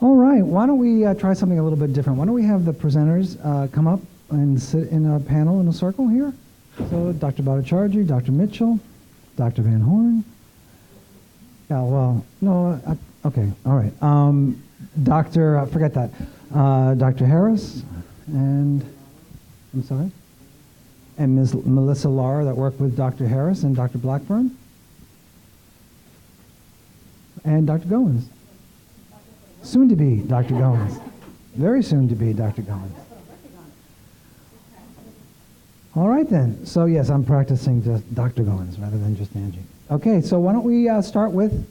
All right, why don't we try something a little bit different? Why don't we have the presenters come up and sit in a panel in a circle here? So Dr. Bhattacharjee, Dr. Mitchell, Dr. Van Horn. Yeah, well, no, okay, all right. Forget that. Dr. Harris and, I'm sorry? And Ms. Melissa Lara that worked with Dr. Harris and Dr. Blackburn. And Dr. Goins. Soon to be Dr. Goins. Very soon to be Dr. Goins. All right then. So yes, I'm practicing just Dr. Goins rather than just Angie. Okay, so why don't we start with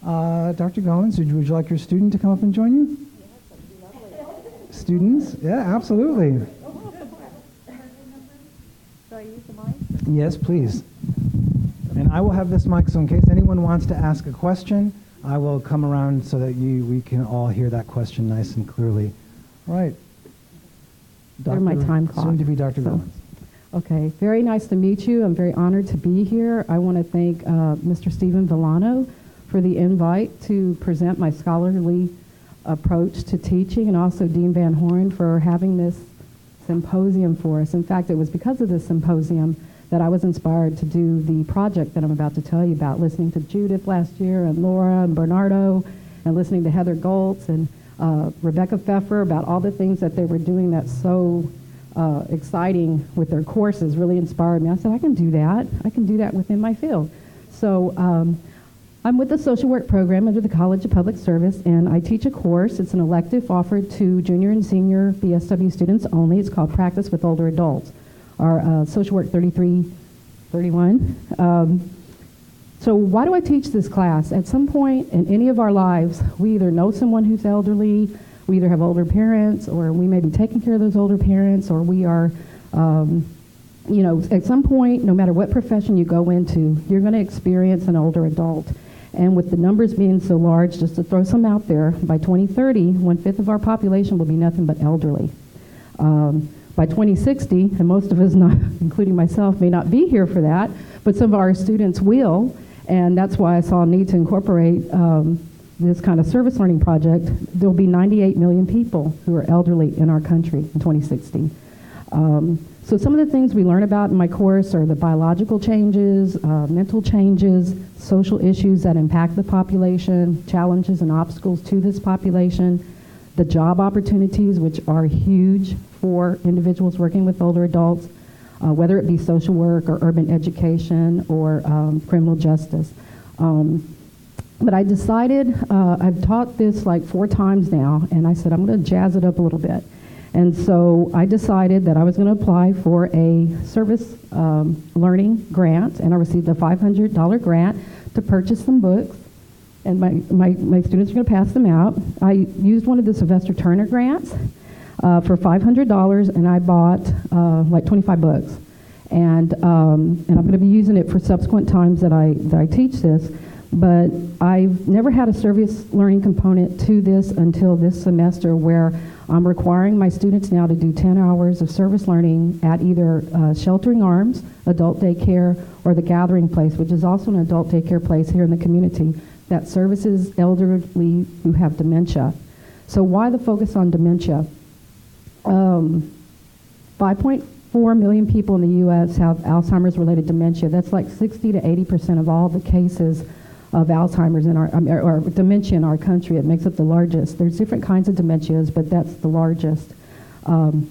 Dr. Goins. Would you like your student to come up and join you? Yes, that'd be lovely. Students? Yeah, absolutely. Do I use the mic? Yes, please. And I will have this mic, so in case anyone wants to ask a question, I will come around so that we can all hear that question nice and clearly. All right. Dr. my time clock. Soon to be Dr. Goins. Okay, very nice to meet you. I'm very honored to be here. I want to thank Mr. Stephen Villano for the invite to present my scholarly approach to teaching, and also Dean Van Horn for having this symposium for us. In fact, it was because of this symposium that I was inspired to do the project that I'm about to tell you about, listening to Judith last year and Laura and Bernardo, and listening to Heather Goltz and Rebecca Pfeffer about all the things that they were doing that's so exciting with their courses really inspired me. I said, I can do that. I can do that within my field. So I'm with the social work program under the College of Public Service, and I teach a course. It's an elective offered to junior and senior BSW students only. It's called Practice with Older Adults, or Social Work 3331. So why do I teach this class? At some point in any of our lives, we either know someone who's elderly, we either have older parents, or we may be taking care of those older parents, or we are, at some point, no matter what profession you go into, you're going to experience an older adult. And with the numbers being so large, just to throw some out there, by 2030, 1/5 of our population will be nothing but elderly. By 2060, and most of us, not including myself, may not be here for that, but some of our students will, and that's why I saw a need to incorporate this kind of service learning project. There'll be 98 million people who are elderly in our country in 2060. So some of the things we learn about in my course are the biological changes, mental changes, social issues that impact the population, challenges and obstacles to this population, the job opportunities, which are huge for individuals working with older adults, whether it be social work or urban education or criminal justice. But I decided, I've taught this like 4 times now, and I said I'm going to jazz it up a little bit. And so I decided that I was going to apply for a service learning grant, and I received a $500 grant to purchase some books, and my students are going to pass them out. I used one of the Sylvester Turner grants for $500, and I bought like 25 books. And I'm going to be using it for subsequent times that I teach this. But I've never had a service learning component to this until this semester, where I'm requiring my students now to do 10 hours of service learning at either Sheltering Arms, adult daycare, or the Gathering Place, which is also an adult daycare place here in the community that services elderly who have dementia. So why the focus on dementia? 5.4 million people in the U.S. have Alzheimer's-related dementia. That's like 60 to 80% of all the cases of Alzheimer's in our, or dementia in our country. It makes up the largest. There's different kinds of dementias, but that's the largest. From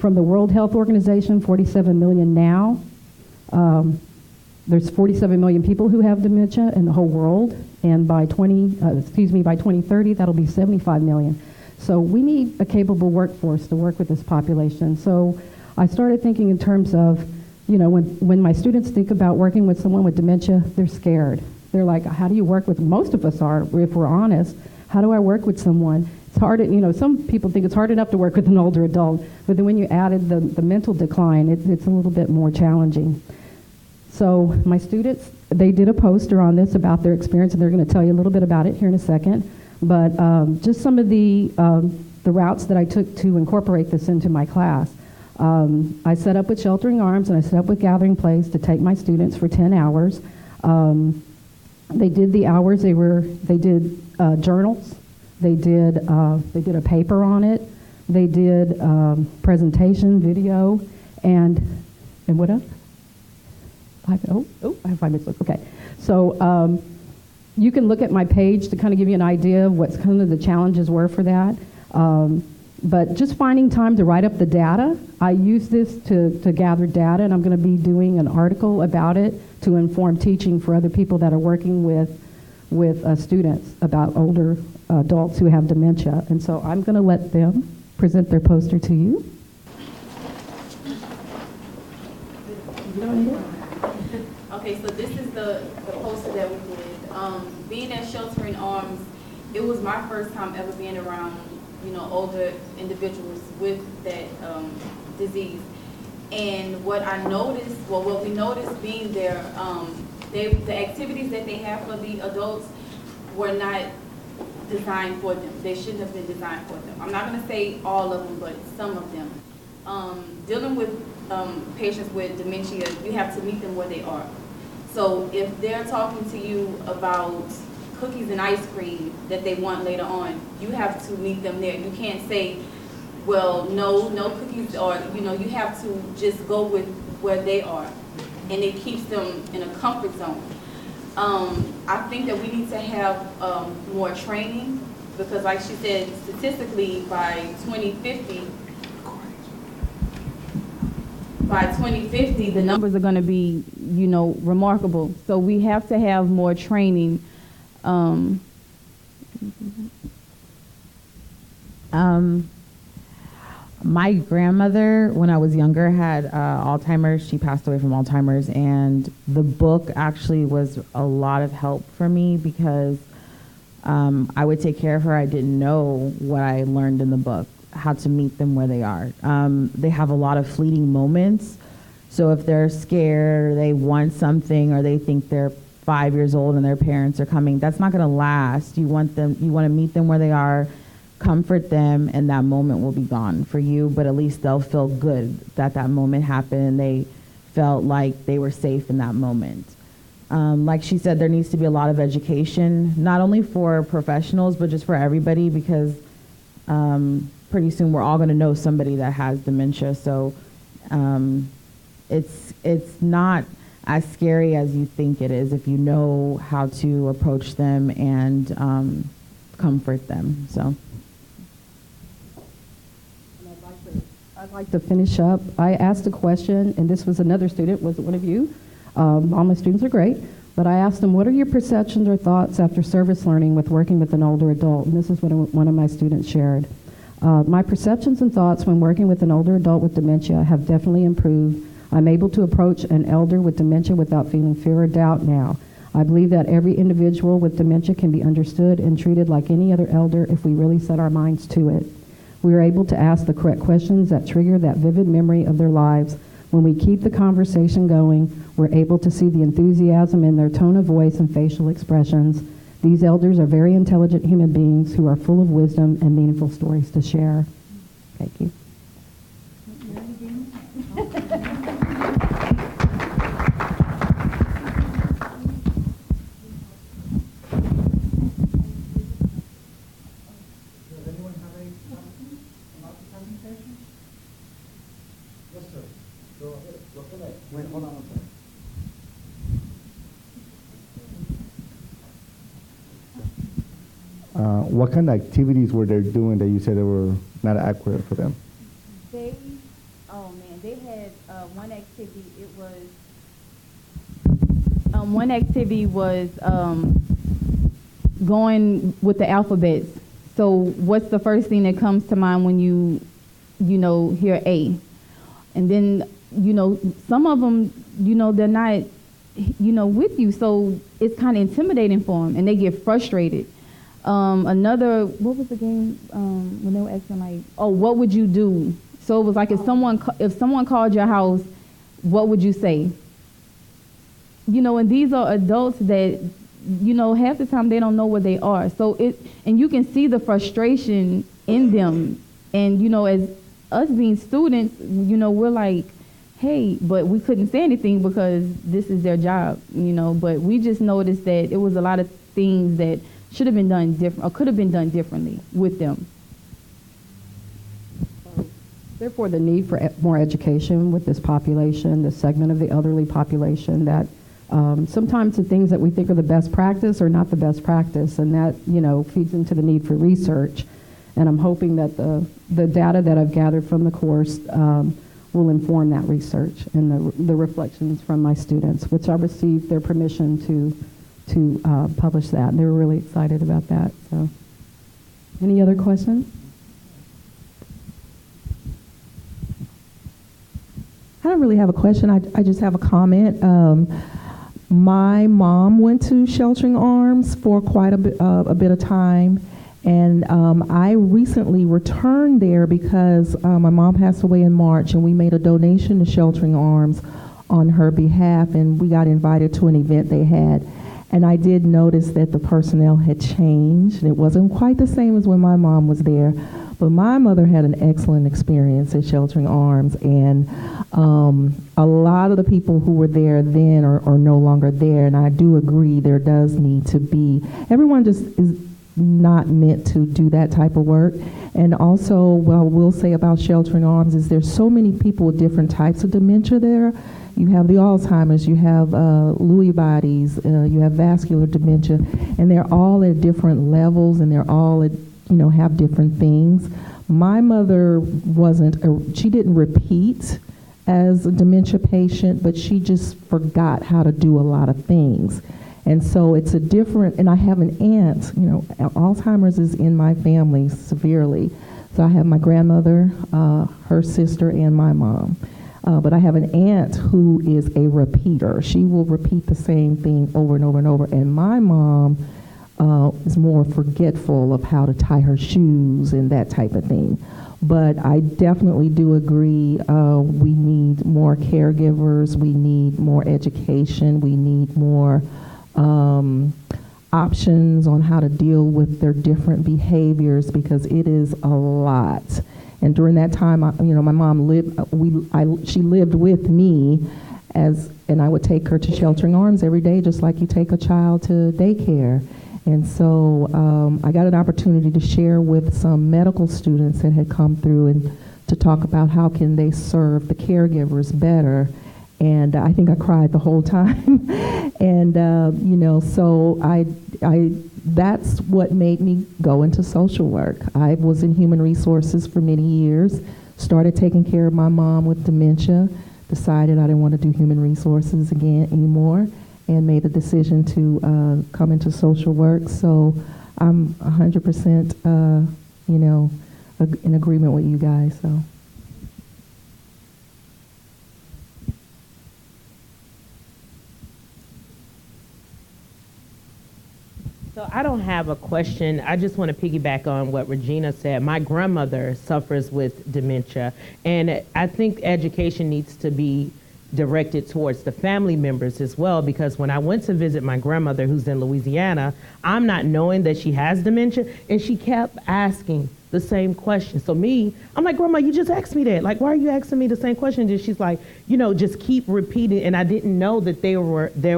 the World Health Organization, 47 million now. There's 47 million people who have dementia in the whole world, and by 2030, that'll be 75 million. So we need a capable workforce to work with this population. So I started thinking in terms of, when my students think about working with someone with dementia, they're scared. They're like, how do you work with, most of us are, if we're honest, how do I work with someone? It's hard, some people think it's hard enough to work with an older adult, but then when you added the mental decline, it's a little bit more challenging. So my students, they did a poster on this about their experience, and they're going to tell you a little bit about it here in a second, but just some of the routes that I took to incorporate this into my class. I set up with Sheltering Arms, and I set up with Gathering Place to take my students for 10 hours. They did the hours, they did journals, They did a paper on it. They did presentation, video, and what else? I have 5 minutes left. Okay. So you can look at my page to kind of give you an idea of what kind of the challenges were for that. But just finding time to write up the data. I use this to gather data, and I'm going to be doing an article about it to inform teaching for other people that are working with students about older adults who have dementia. And so I'm going to let them present their poster to you. Okay, so this is the poster that we did. Being at Sheltering Arms, it was my first time ever being around, older individuals with that disease. And what we noticed being there, the activities that they have for the adults were not designed for them. They shouldn't have been designed for them. I'm not going to say all of them, but some of them. Dealing with patients with dementia, you have to meet them where they are. So if they're talking to you about cookies and ice cream that they want later on, you have to meet them there. You can't say, well, no cookies, or, you have to just go with where they are. And it keeps them in a comfort zone. I think that we need to have more training, because like she said, statistically by 2050, the numbers are going to be, remarkable. So we have to have more training. My grandmother, when I was younger, had Alzheimer's. She passed away from Alzheimer's, and the book actually was a lot of help for me because I would take care of her. I didn't know what I learned in the book, how to meet them where they are. They have a lot of fleeting moments. So if they're scared, or they want something, or they think they're 5 years old and their parents are coming, that's not going to last. You want to meet them where they are, comfort them, and that moment will be gone for you, but at least they'll feel good that moment happened and they felt like they were safe in that moment. Like she said, there needs to be a lot of education, not only for professionals, but just for everybody, because pretty soon we're all going to know somebody that has dementia. So it's not as scary as you think it is if you know how to approach them and comfort them. So. I'd like to finish up. I asked a question, and this was another student, was it one of you? All my students are great, but I asked them, what are your perceptions or thoughts after service learning with working with an older adult? And this is what one of my students shared. My perceptions and thoughts when working with an older adult with dementia have definitely improved. I'm able to approach an elder with dementia without feeling fear or doubt now. I believe that every individual with dementia can be understood and treated like any other elder if we really set our minds to it. We are able to ask the correct questions that trigger that vivid memory of their lives. When we keep the conversation going, we're able to see the enthusiasm in their tone of voice and facial expressions. These elders are very intelligent human beings who are full of wisdom and meaningful stories to share. Thank you. What kind of activities were they doing that you said they were not accurate for them? They had one activity. One activity was going with the alphabets. So what's the first thing that comes to mind when you hear A? And then, some of them, they're not, with you. So it's kind of intimidating for them, and they get frustrated. Another, what was the game when they were asking, like, oh, what would you do? So it was like if someone called your house, what would you say? And these are adults that, half the time they don't know where they are. So and you can see the frustration in them. And, as us being students, we're like, hey, but we couldn't say anything because this is their job, but we just noticed that it was a lot of things that should have been done different, or could have been done differently with them. Therefore, the need for more education with this population, this segment of the elderly population, that sometimes the things that we think are the best practice are not the best practice, and that, you know, feeds into the need for research. And I'm hoping that the data that I've gathered from the course will inform that research and the reflections from my students, which I received their permission to publish that. They were really excited about that. So, any other questions? I don't really have a question. I just have a comment. My mom went to Sheltering Arms for quite a bit of time, and I recently returned there because my mom passed away in March, and we made a donation to Sheltering Arms on her behalf, and we got invited to an event they had. And I did notice that the personnel had changed. It wasn't quite the same as when my mom was there, but my mother had an excellent experience at Sheltering Arms, and a lot of the people who were there then are no longer there, and I do agree there does need to be, everyone just is not meant to do that type of work. And also, what I will say about Sheltering Arms is there's so many people with different types of dementia there. You have the Alzheimer's, you have Lewy bodies, you have vascular dementia, and they're all at different levels, and they're all at, you know, have different things. My mother she didn't repeat as a dementia patient, but she just forgot how to do a lot of things. And so it's a different, and I have an aunt, you know, Alzheimer's is in my family severely. So I have my grandmother, her sister, and my mom. But I have an aunt who is a repeater. She will repeat the same thing over and over and over. And my mom is more forgetful of how to tie her shoes and that type of thing. But I definitely do agree we need more caregivers, we need more education, we need more options on how to deal with their different behaviors, because it is a lot. And during that time, you know, my mom she lived with me, and I would take her to Sheltering Arms every day, just like you take a child to daycare. And so I got an opportunity to share with some medical students that had come through and to talk about how can they serve the caregivers better. And I think I cried the whole time. And, you know, so that's what made me go into social work. I was in human resources for many years, started taking care of my mom with dementia, decided I didn't want to do human resources anymore, and made the decision to come into social work. So I'm 100%, you know, in agreement with you guys. So. So I don't have a question. I just want to piggyback on what Regina said. My grandmother suffers with dementia, and I think education needs to be directed towards the family members as well, because when I went to visit my grandmother who's in Louisiana, I'm not knowing that she has dementia, and she kept asking the same question. So I'm like, Grandma, you just asked me that. Like, why are you asking me the same question? And she's like, you know, just keep repeating. And I didn't know that there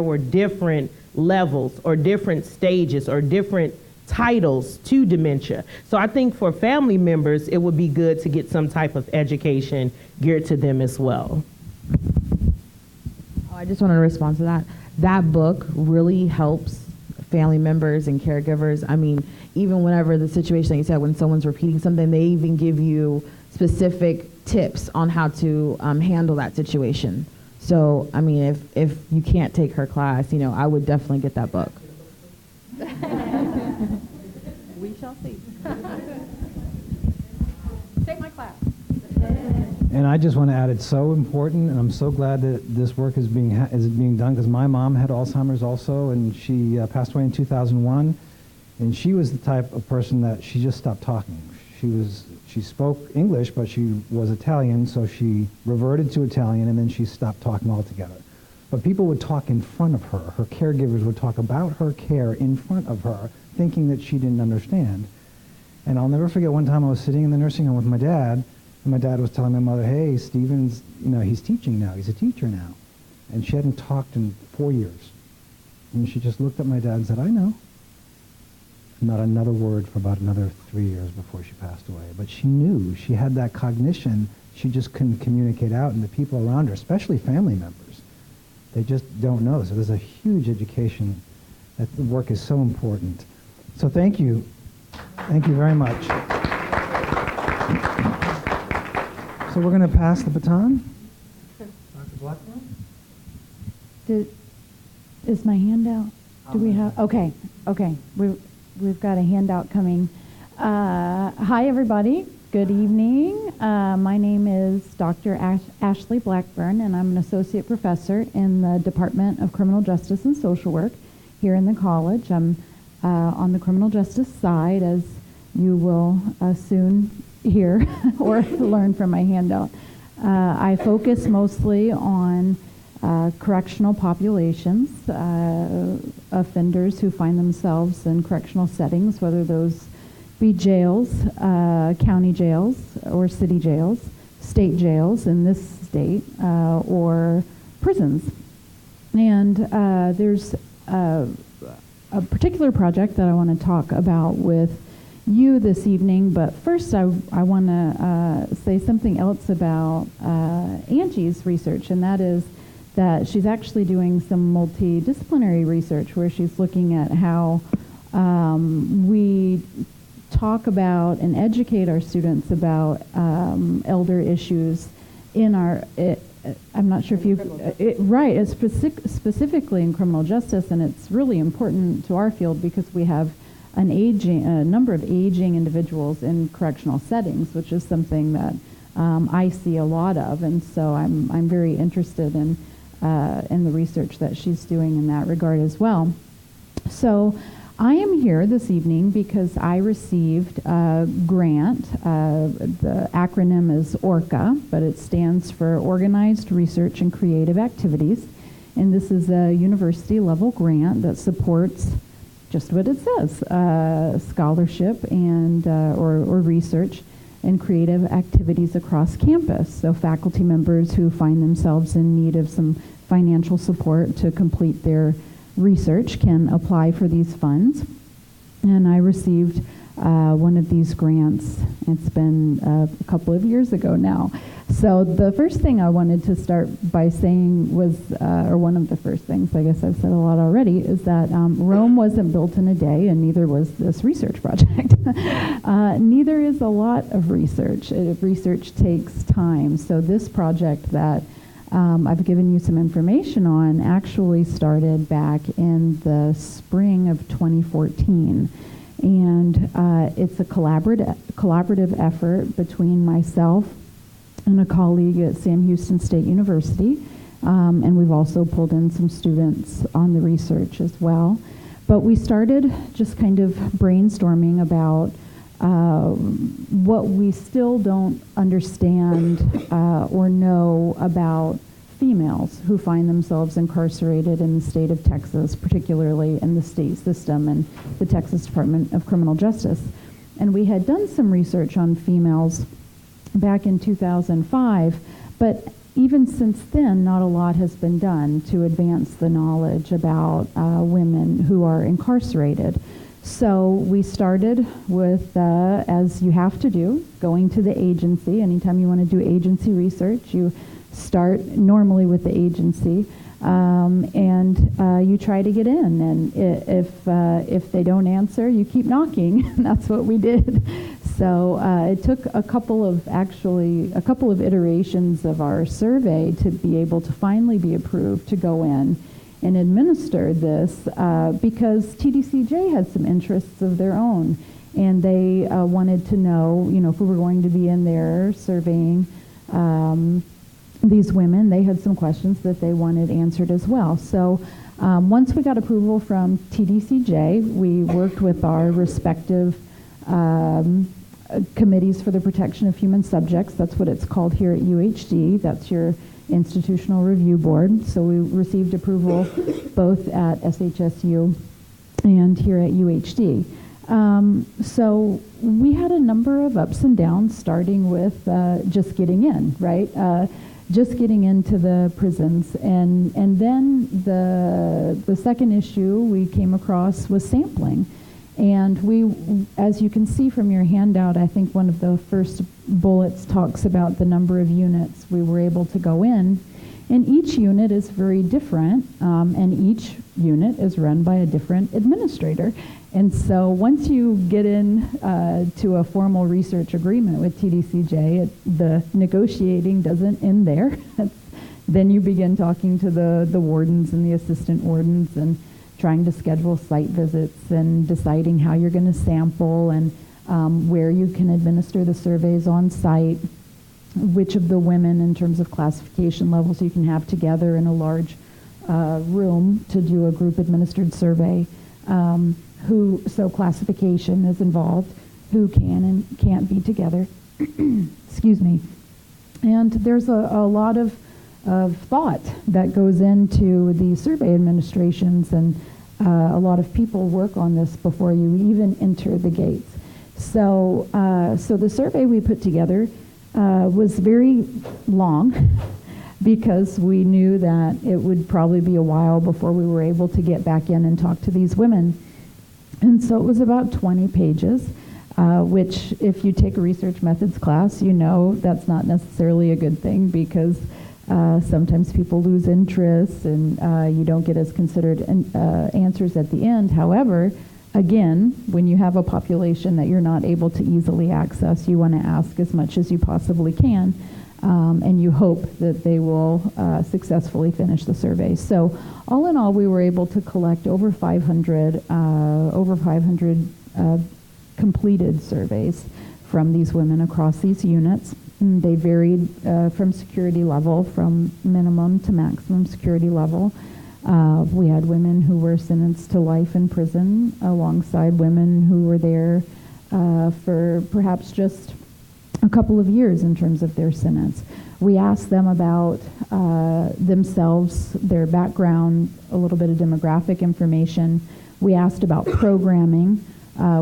were different levels or different stages or different titles to dementia. So I think for family members, it would be good to get some type of education geared to them as well. I just want to respond to that. That book really helps family members and caregivers. I mean, even whenever the situation that you said, when someone's repeating something, they even give you specific tips on how to handle that situation. So, I mean, if you can't take her class, you know, I would definitely get that book. We shall see. Take my class. And I just want to add, it's so important, and I'm so glad that this work is being done, because my mom had Alzheimer's also, and she passed away in 2001, and she was the type of person that she just stopped talking. She spoke English, but she was Italian, so she reverted to Italian, and then she stopped talking altogether. But people would talk in front of her. Her caregivers would talk about her care in front of her, thinking that she didn't understand. And I'll never forget one time I was sitting in the nursing home with my dad, and my dad was telling my mother, hey, Steven's, you know, he's teaching now. He's a teacher now. And she hadn't talked in 4 years. And she just looked at my dad and said, I know. not another word for about another 3 years before she passed away. But she knew, she had that cognition, she just couldn't communicate out, and the people around her, especially family members, they just don't know. So there's a huge education, that the work is so important. So thank you. Thank you very much. So we're going to pass the baton. Dr. Blackburn? Is my handout? Do we have? Okay. We've got a handout coming. Hi, everybody. Good evening. My name is Dr. Ashley Blackburn, and I'm an associate professor in the Department of Criminal Justice and Social Work here in the college. I'm on the criminal justice side, as you will soon hear or learn from my handout. I focus mostly on correctional populations, offenders who find themselves in correctional settings, whether those be jails, county jails, or city jails, state jails in this state, or prisons. And there's a particular project that I want to talk about with you this evening, but first I want to say something else about Angie's research, and that is that she's actually doing some multidisciplinary research where she's looking at how we talk about and educate our students about elder issues in our, I'm not sure if you, right, it's specifically in criminal justice, and it's really important to our field because we have a number of aging individuals in correctional settings, which is something that I see a lot of, and so I'm very interested in the research that she's doing in that regard as well. So I am here this evening because I received a grant. The acronym is ORCA, but it stands for Organized Research and Creative Activities, and this is a university-level grant that supports just what it says, scholarship and or research and creative activities across campus. So faculty members who find themselves in need of some financial support to complete their research can apply for these funds. And I received one of these grants. It's been a couple of years ago now. So the first thing I wanted to start by saying was, or one of the first things, I guess I've said a lot already, is that Rome wasn't built in a day, and neither was this research project. Neither is a lot of research. Research takes time. So this project that I've given you some information on actually started back in the spring of 2014. And it's a collaborative effort between myself and a colleague at Sam Houston State University. And we've also pulled in some students on the research as well. But we started just kind of brainstorming about what we still don't understand or know about females who find themselves incarcerated in the state of Texas, particularly in the state system and the Texas Department of Criminal Justice. And we had done some research on females back in 2005, but even since then, not a lot has been done to advance the knowledge about women who are incarcerated. So we started with, as you have to do, going to the agency. Anytime you want to do agency research, you start normally with the agency, and you try to get in. And if they don't answer, you keep knocking. That's what we did. So it took a couple of iterations of our survey to be able to finally be approved to go in and administer this, because TDCJ had some interests of their own, and they wanted to know, if we were going to be in there surveying these women, they had some questions that they wanted answered as well. So once we got approval from TDCJ, we worked with our respective committees for the protection of human subjects. That's what it's called here at UHD. That's your institutional review board. So we received approval both at SHSU and here at UHD. So we had a number of ups and downs, starting with just getting in, right? Just getting into the prisons. And then the second issue we came across was sampling. And we, as you can see from your handout, I think one of the first bullets talks about the number of units we were able to go in. And each unit is very different, and each unit is run by a different administrator. And so once you get in to a formal research agreement with TDCJ, the negotiating doesn't end there. Then you begin talking to the wardens and the assistant wardens and trying to schedule site visits and deciding how you're going to sample and where you can administer the surveys on site, which of the women in terms of classification levels you can have together in a large room to do a group administered survey. So classification is involved, who can and can't be together. Excuse me. And there's a lot of thought that goes into the survey administrations, and a lot of people work on this before you even enter the gates. So the survey we put together was very long because we knew that it would probably be a while before we were able to get back in and talk to these women. And so it was about 20 pages, which if you take a research methods class, you know that's not necessarily a good thing because sometimes people lose interest and you don't get as considered answers at the end. However, again, when you have a population that you're not able to easily access, you want to ask as much as you possibly can, and you hope that they will successfully finish the survey. So all in all, we were able to collect over 500 completed surveys from these women across these units. They varied from security level, from minimum to maximum security level. We had women who were sentenced to life in prison alongside women who were there for perhaps just a couple of years in terms of their sentence. We asked them about themselves, their background, a little bit of demographic information. We asked about programming,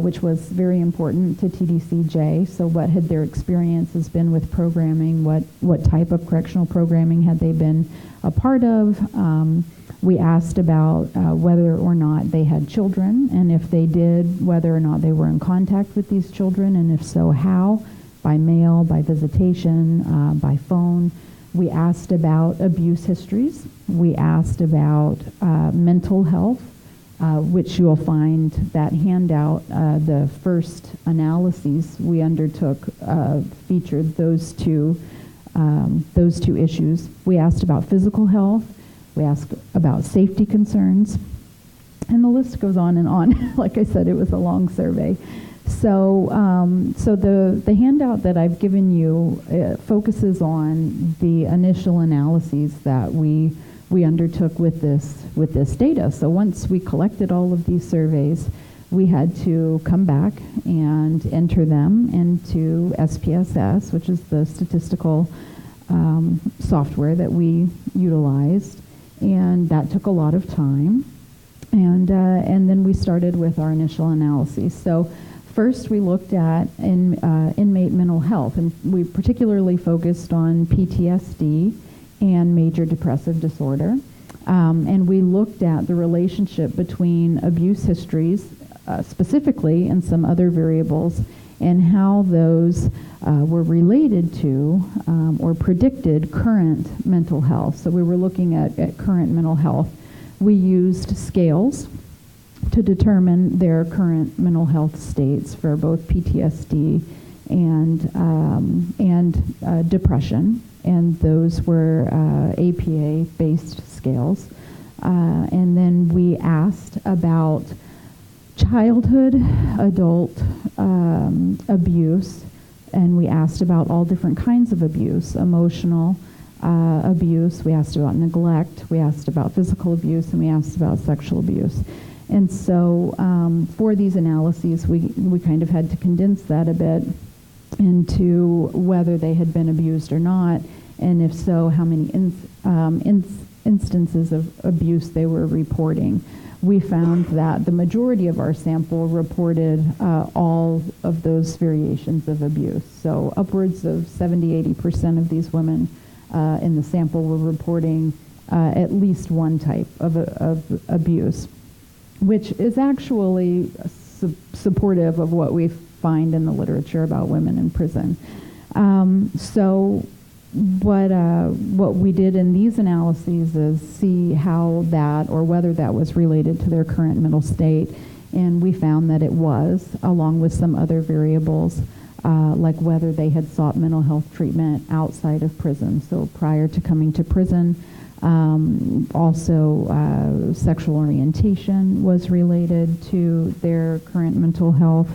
which was very important to TDCJ. So what had their experiences been with programming? What type of correctional programming had they been a part of? We asked about whether or not they had children, and if they did, whether or not they were in contact with these children, and if so, how? By mail, by visitation, by phone. We asked about abuse histories. We asked about mental health, which you'll find that handout, the first analyses we undertook featured those two issues. We asked about physical health. We asked about safety concerns, and the list goes on and on. Like I said, it was a long survey. So the handout that I've given you focuses on the initial analyses that we undertook with this data. So once we collected all of these surveys, we had to come back and enter them into SPSS, which is the statistical software that we utilized, and that took a lot of time. And then we started with our initial analyses. So first, we looked at inmate mental health, and we particularly focused on PTSD and major depressive disorder. And we looked at the relationship between abuse histories, specifically, and some other variables, and how those were related to or predicted current mental health. So we were looking at current mental health. We used scales to determine their current mental health states for both PTSD and depression, and those were APA-based scales. And then we asked about childhood, adult abuse, and we asked about all different kinds of abuse, emotional abuse, we asked about neglect, we asked about physical abuse, and we asked about sexual abuse. And so for these analyses, we kind of had to condense that a bit into whether they had been abused or not, and if so, how many instances of abuse they were reporting. We found that the majority of our sample reported all of those variations of abuse. So upwards of 70-80% of these women in the sample were reporting at least one type of abuse, which is actually supportive of what we find in the literature about women in prison. So what we did in these analyses is see how that, or whether that was related to their current mental state, and we found that it was, along with some other variables, like whether they had sought mental health treatment outside of prison, so prior to coming to prison. Also, sexual orientation was related to their current mental health,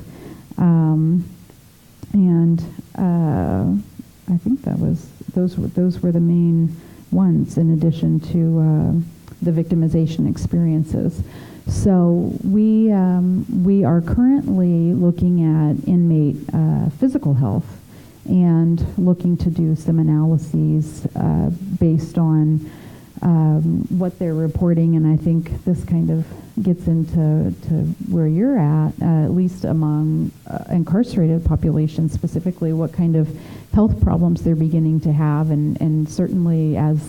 and I think those were the main ones, in addition to the victimization experiences. So we are currently looking at inmate physical health and looking to do some analyses based on what they're reporting, and I think this kind of gets into where you're at least among incarcerated populations, specifically what kind of health problems they're beginning to have, and certainly as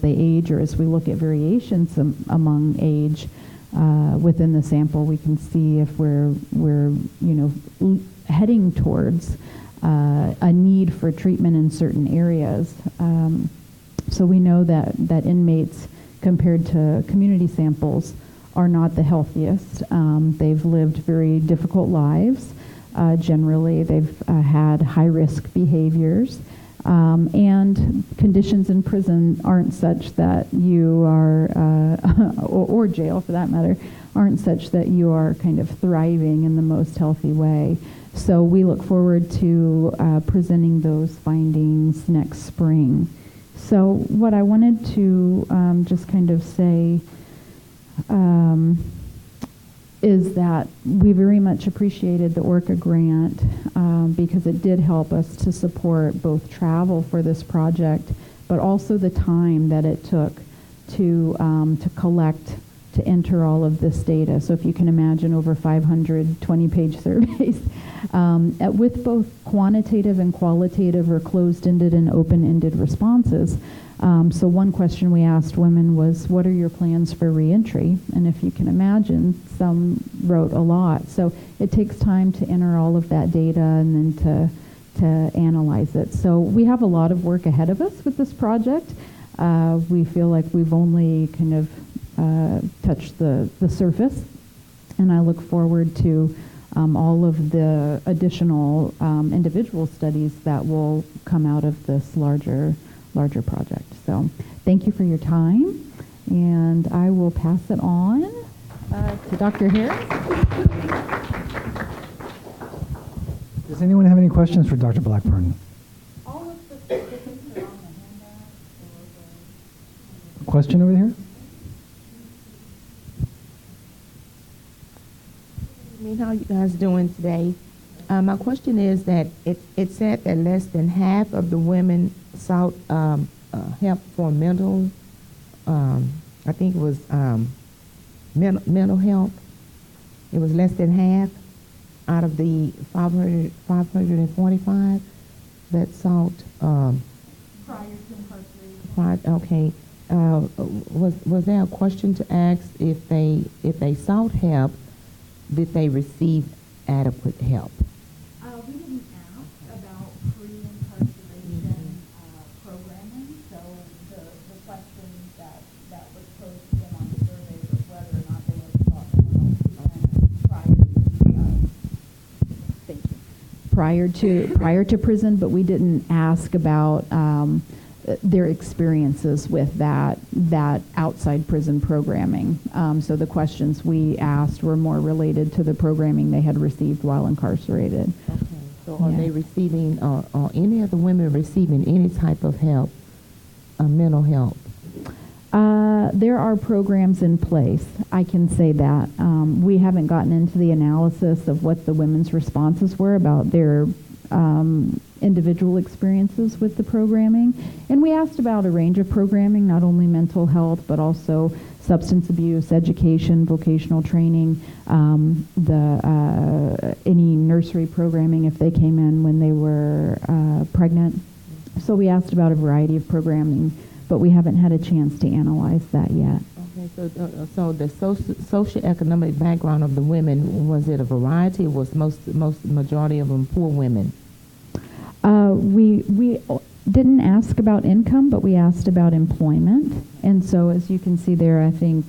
they age, or as we look at variations among age within the sample, we can see if we're heading towards a need for treatment in certain areas. So we know that inmates, compared to community samples, are not the healthiest. They've lived very difficult lives. Generally, they've had high-risk behaviors, and conditions in prison aren't such that you are, or jail for that matter, aren't such that you are kind of thriving in the most healthy way. So we look forward to presenting those findings next spring. So what I wanted to just kind of say is that we very much appreciated the ORCA grant because it did help us to support both travel for this project, but also the time that it took to collect, to enter all of this data. So if you can imagine, over 500 20-page surveys with both quantitative and qualitative, or closed-ended and open-ended responses. So one question we asked women was, what are your plans for reentry? And if you can imagine, some wrote a lot. So it takes time to enter all of that data and then to analyze it. So we have a lot of work ahead of us with this project. We feel like we've only kind of touched the surface, and I look forward to all of the additional individual studies that will come out of this larger project. So thank you for your time, and I will pass it on to Dr. Harris. Does anyone have any questions for Dr. Blackburn? All of the specifics are on the handout. A question over here? How you guys doing today? My question is that it said that less than half of the women sought help for mental, I think it was mental health. It was less than half out of the 545 that sought. Prior to incarceration. Okay. Was there a question to ask if they sought help? Did they receive adequate help? We didn't ask about pre-incarceration programming, so the question that was posed to them on the survey was whether or not they had sought mental health prior to prison, but we didn't ask about their experiences with that outside prison programming. So the questions we asked were more related to the programming they had received while incarcerated. Okay. So are they receiving, are any of the women receiving any type of help, mental help? There are programs in place. I can say that. We haven't gotten into the analysis of what the women's responses were about their individual experiences with the programming. And we asked about a range of programming, not only mental health, but also substance abuse, education, vocational training, any nursery programming if they came in when they were pregnant. So we asked about a variety of programming, but we haven't had a chance to analyze that yet. Okay, so the socioeconomic background of the women, was it a variety? Was majority of them poor women? We didn't ask about income, but we asked about employment. And so as you can see there, I think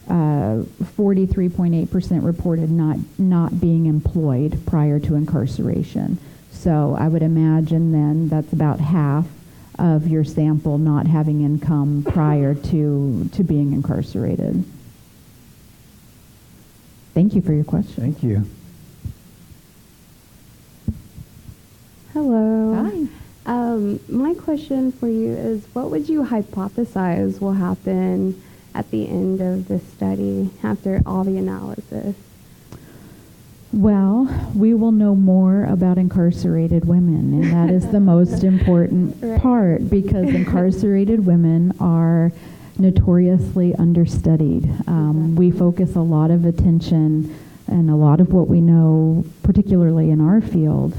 43.8% reported not being employed prior to incarceration. So I would imagine then that's about half of your sample not having income prior to being incarcerated. Thank you for your question. Thank you. Hello. Hi. My question for you is, what would you hypothesize will happen at the end of the study after all the analysis? Well, we will know more about incarcerated women, and that is the most important Right. part, because incarcerated women are notoriously understudied. We focus a lot of attention, and a lot of what we know, particularly in our field,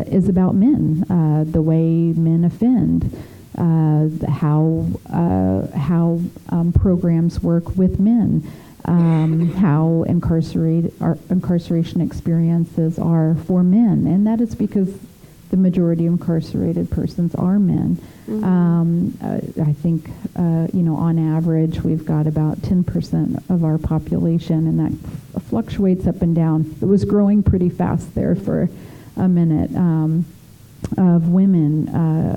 is about men, the way men offend, how programs work with men, how incarceration experiences are for men, and that is because the majority of incarcerated persons are men. I think, on average, we've got about 10% of our population, and that fluctuates up and down. It was growing pretty fast there for a minute, of women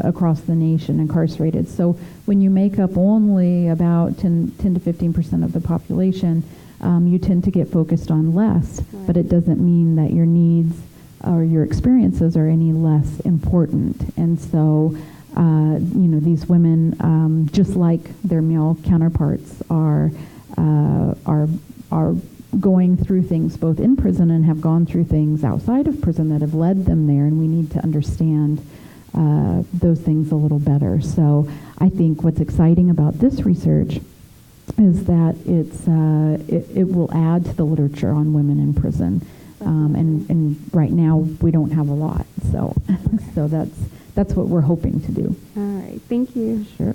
across the nation incarcerated. So when you make up only about 10 to 15% of the population, you tend to get focused on less, but it doesn't mean that your needs or your experiences are any less important. And so, these women, just like their male counterparts, are going through things both in prison and have gone through things outside of prison that have led them there, and we need to understand those things a little better. So I think what's exciting about this research is that it will add to the literature on women in prison. And right now we don't have a lot, so that's what we're hoping to do. All right, thank you. Sure.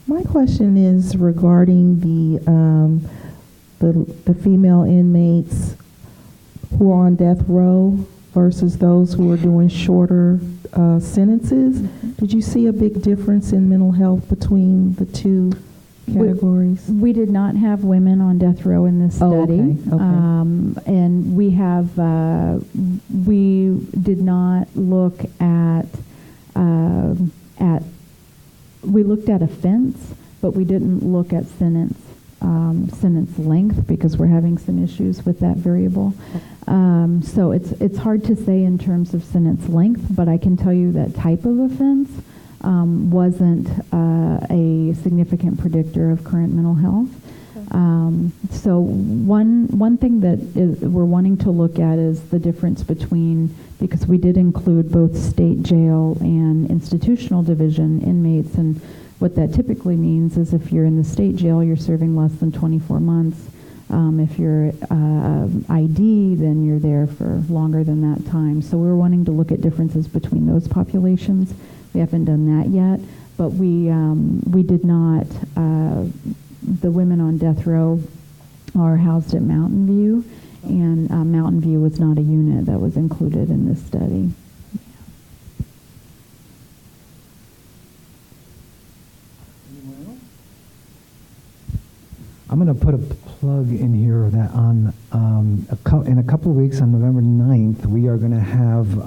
My question is regarding the female inmates who are on death row versus those who are doing shorter sentences. Did you see a big difference in mental health between the two categories? We did not have women on death row in this study. Okay. And we did not look at, we looked at offense, but we didn't look at sentence length, because we're having some issues with that variable. So it's hard to say in terms of sentence length, but I can tell you that type of offense wasn't a significant predictor of current mental health. So one thing that we're wanting to look at is the difference between, because we did include both state jail and institutional division inmates, and what that typically means is if you're in the state jail, you're serving less than 24 months. If you're ID, then you're there for longer than that time. So we're wanting to look at differences between those populations. We haven't done that yet, but we did not. The women on death row are housed at Mountain View, and Mountain View was not a unit that was included in this study. I'm going to put a plug in here that on in a couple of weeks, on November 9th, we are going to have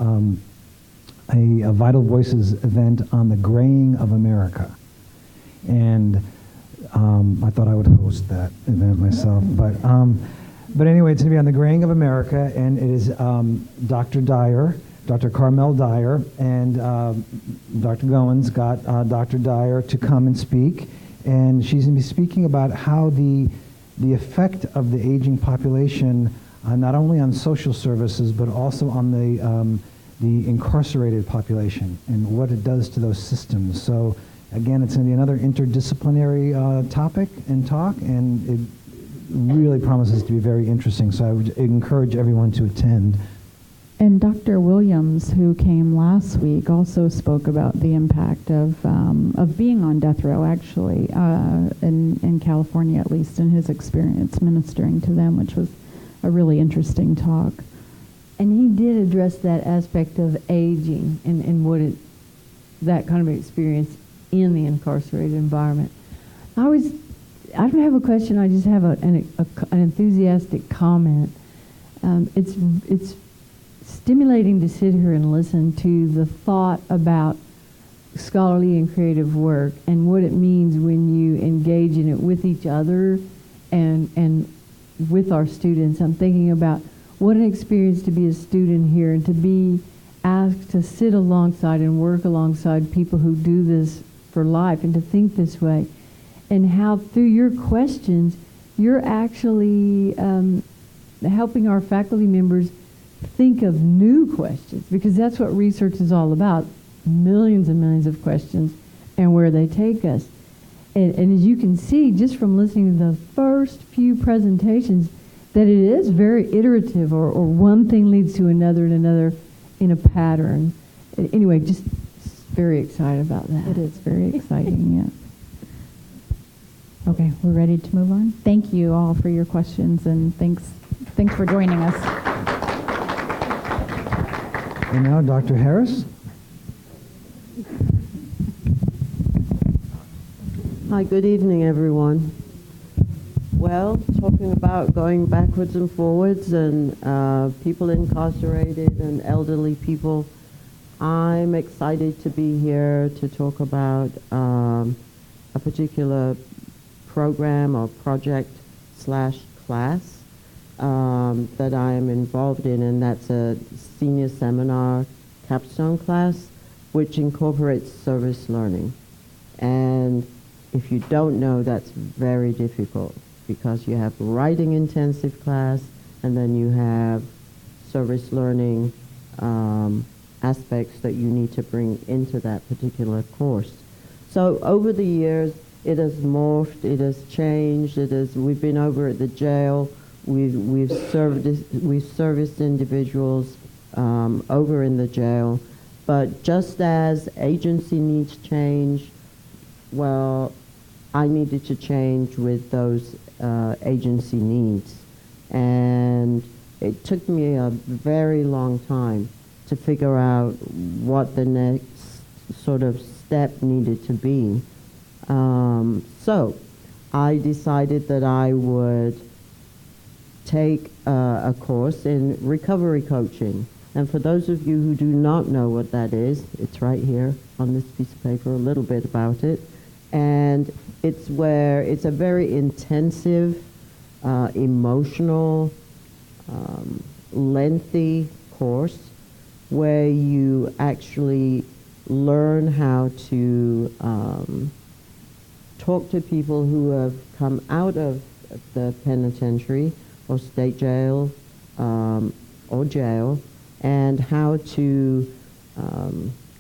a Vital Voices event on the graying of America. And I thought I would host that event myself. But anyway, it's going to be on the graying of America, and it is Dr. Carmel Dyer, and Dr. Goins got Dr. Dyer to come and speak. And she's going to be speaking about how the effect of the aging population, not only on social services, but also on the incarcerated population and what it does to those systems. So again, it's going to be another interdisciplinary topic and talk, and it really promises to be very interesting. So I would encourage everyone to attend. And Dr. Williams, who came last week, also spoke about the impact of being on death row, actually, in California, at least, in his experience ministering to them, which was a really interesting talk. And he did address that aspect of aging and that kind of experience in the incarcerated environment. I don't have a question, I just have an enthusiastic comment. It's stimulating to sit here and listen to the thought about scholarly and creative work and what it means when you engage in it with each other and with our students. I'm thinking about what an experience to be a student here and to be asked to sit alongside and work alongside people who do this for life and to think this way, and how through your questions you're actually helping our faculty members think of new questions, because that's what research is all about, millions and millions of questions and where they take us. And as you can see just from listening to the first few presentations, that it is very iterative, or one thing leads to another and another in a pattern. Anyway, just very excited about that. It is very exciting, yes. Okay, we're ready to move on. Thank you all for your questions, and thanks for joining us. And now Dr. Harris. Hi, good evening, everyone. Well, talking about going backwards and forwards and people incarcerated and elderly people, I'm excited to be here to talk about a particular program or project / class that I am involved in, and that's a senior seminar capstone class which incorporates service learning. And if you don't know, that's very difficult, because you have writing intensive class and then you have service learning aspects that you need to bring into that particular course. So over the years, it has morphed, it has changed, we've been over at the jail, we've serviced individuals over in the jail, but just as agency needs change, well, I needed to change with those agency needs. And it took me a very long time to figure out what the next sort of step needed to be. So I decided that I would take a course in recovery coaching. And for those of you who do not know what that is, it's right here on this piece of paper, a little bit about it. And it's a very intensive, emotional, lengthy course where you actually learn how to talk to people who have come out of the penitentiary or state jail or jail, and how to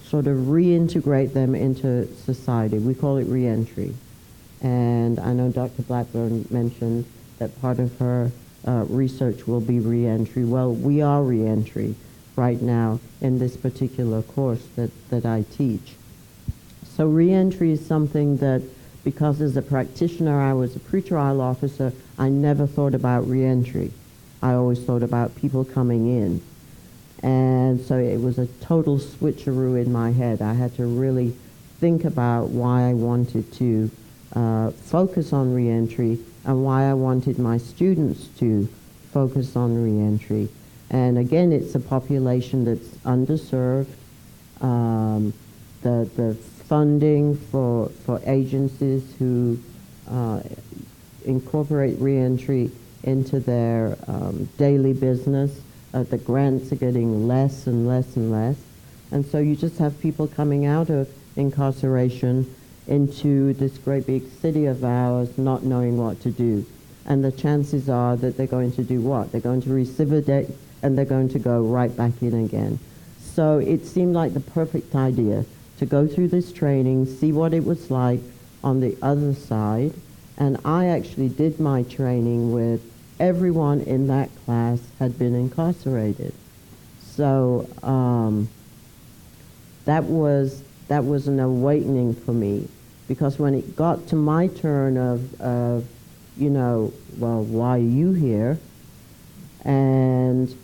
sort of reintegrate them into society. We call it reentry. And I know Dr. Blackburn mentioned that part of her research will be reentry. Well, we are reentry right now in this particular course that I teach. So reentry is something that, because as a practitioner I was a pretrial officer, I never thought about reentry. I always thought about people coming in. And so it was a total switcheroo in my head. I had to really think about why I wanted to focus on reentry and why I wanted my students to focus on reentry. And again, it's a population that's underserved. The funding for agencies who incorporate reentry into their daily business, the grants are getting less and less and less. And so you just have people coming out of incarceration into this great big city of ours not knowing what to do. And the chances are that they're going to do what? They're going to recidivate and they're going to go right back in again. So it seemed like the perfect idea to go through this training, see what it was like on the other side. And I actually did my training with everyone in that class had been incarcerated. So that was an awakening for me, because when it got to my turn of you know, well, why are you here? And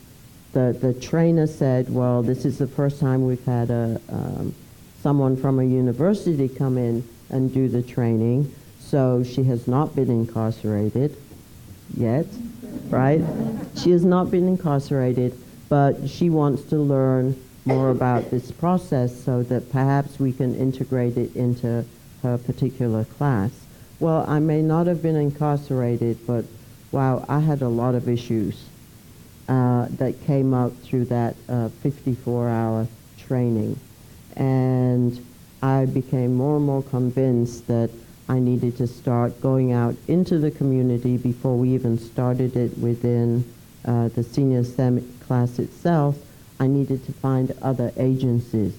the trainer said, well, this is the first time we've had someone from a university come in and do the training, so she has not been incarcerated yet, right? She has not been incarcerated, but she wants to learn more about this process so that perhaps we can integrate it into her particular class. Well, I may not have been incarcerated, but wow, I had a lot of issues that came up through that 54-hour training. And I became more and more convinced that I needed to start going out into the community before we even started it within the senior STEM class itself. I needed to find other agencies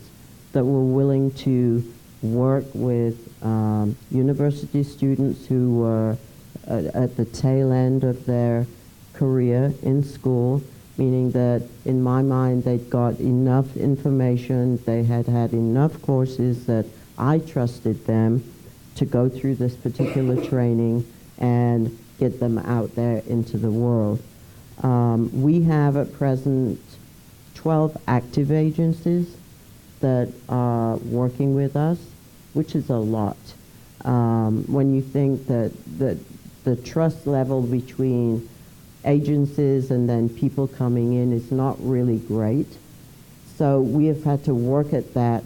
that were willing to work with university students who were at the tail end of their career in school, meaning that in my mind they'd got enough information, they had had enough courses that I trusted them to go through this particular training and get them out there into the world. We have at present 12 active agencies that are working with us, which is a lot. When you think that the trust level between agencies and then people coming in is not really great. So we have had to work at that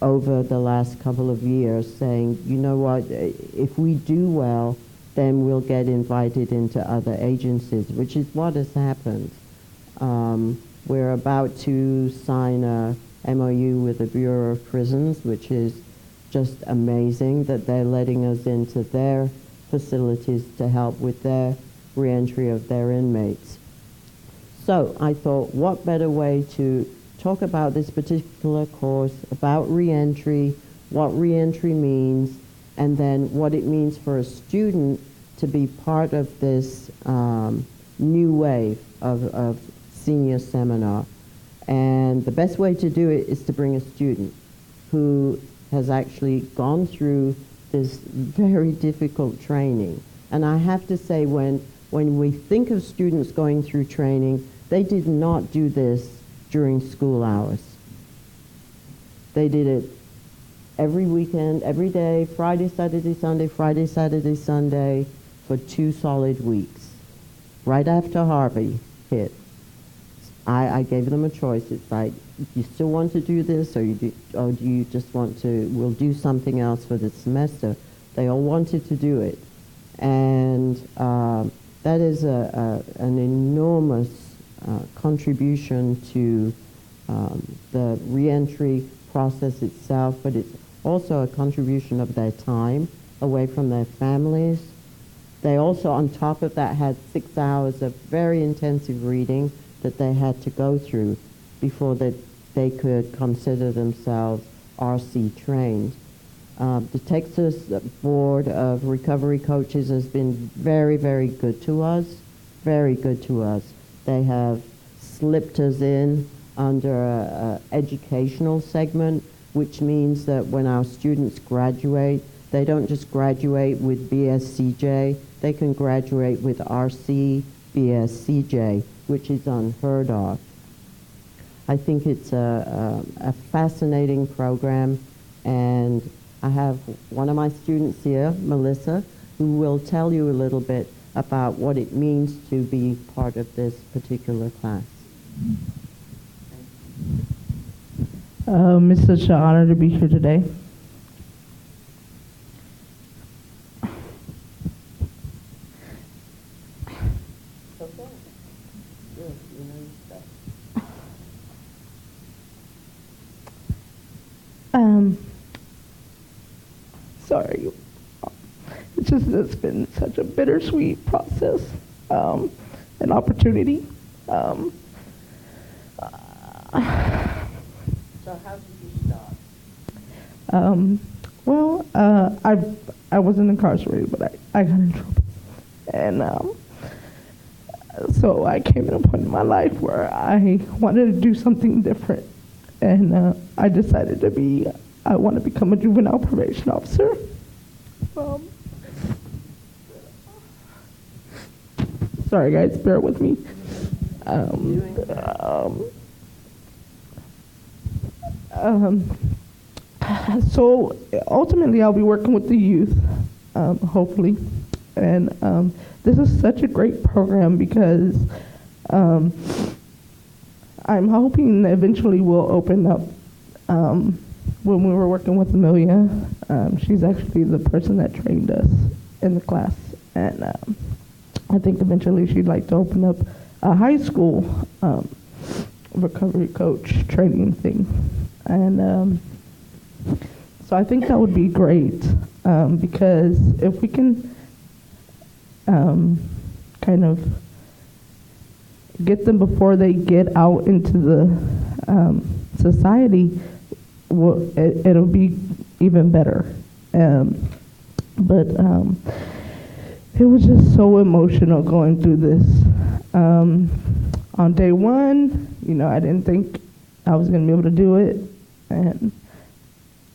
over the last couple of years, saying, you know what, if we do well, then we'll get invited into other agencies, which is what has happened. We're about to sign a MOU with the Bureau of Prisons, which is just amazing that they're letting us into their facilities to help with their reentry of their inmates. So I thought, what better way to talk about this particular course, about reentry, what reentry means, and then what it means for a student to be part of this new wave of senior seminar. And the best way to do it is to bring a student who has actually gone through this very difficult training. And I have to say, when we think of students going through training, they did not do this during school hours. They did it every weekend, every day, Friday, Saturday, Sunday, Friday, Saturday, Sunday, for 2 solid weeks. Right after Harvey hit, I gave them a choice. It's like, you still want to do this, or do you just want to, we'll do something else for the semester. They all wanted to do it. And that is an enormous contribution to the reentry process itself, but it's also a contribution of their time away from their families. They also, on top of that, had 6 hours of very intensive reading that they had to go through before they could consider themselves RC trained. The Texas Board of Recovery Coaches has been very, very good to us, very good to us. They have slipped us in under an educational segment, which means that when our students graduate, they don't just graduate with BSCJ, they can graduate with RC, BSCJ, which is unheard of. I think it's a fascinating program, and I have one of my students here, Melissa, who will tell you a little bit about what it means to be part of this particular class. It's such an honor to be here today. Sorry, it's been such a bittersweet process, an opportunity. So how did you start? Well, I wasn't incarcerated, but I got in trouble, and So I came at a point in my life where I wanted to do something different. And I decided I want to become a juvenile probation officer. Sorry guys, bear with me. So ultimately I'll be working with the youth, hopefully. And this is such a great program because I'm hoping that eventually we'll open up. When we were working with Amelia, she's actually the person that trained us in the class. And I think eventually she'd like to open up a high school recovery coach training thing. And so I think that would be great because if we can kind of get them before they get out into the society, it'll be even better. But it was just so emotional going through this. On day one, I didn't think I was going to be able to do it.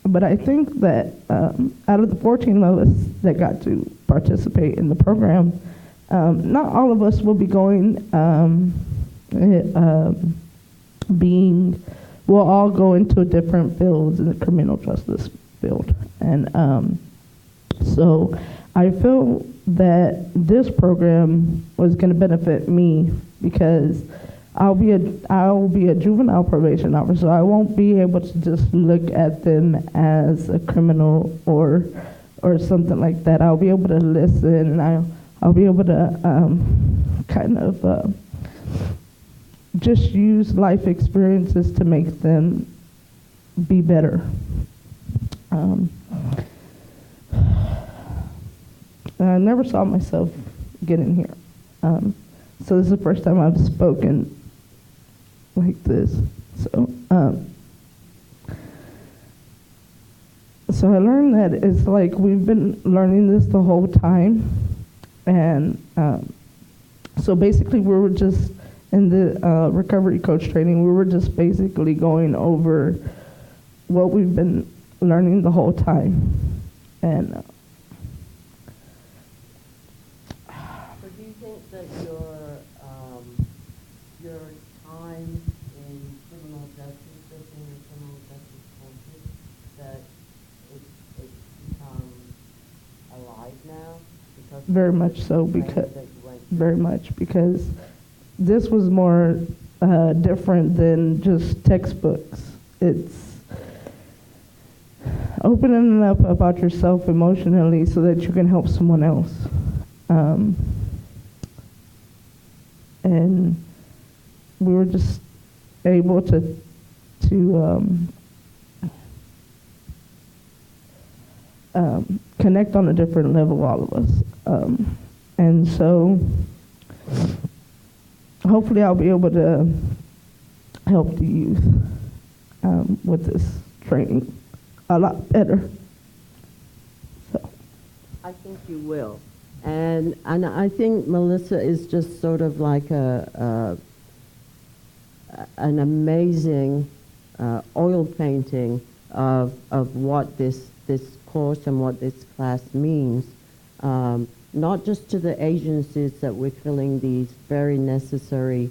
But I think that out of the 14 of us that got to participate in the program, not all of us will be going, we'll all go into different fields in the criminal justice field. And so I feel that this program was going to benefit me because I'll be a juvenile probation officer, so I won't be able to just look at them as a criminal or something like that. I'll be able to listen, and I'll be able to kind of just use life experiences to make them be better. I never saw myself getting here. So this is the first time I've spoken like this. So I learned that it's like we've been learning this the whole time. And so basically we were just in the recovery coach training, we were just basically going over what we've been learning the whole time. And so do you think that your time in criminal justice, working in criminal justice courses, that it's become alive now? Because very much so, because this was more different than just textbooks. It's opening up about yourself emotionally so that you can help someone else. And we were just able to connect on a different level, all of us. And so hopefully I'll be able to help the youth with this training a lot better. So I think you will. And I think Melissa is just sort of like an amazing oil painting of what this course and what this class means, not just to the agencies that we're filling these very necessary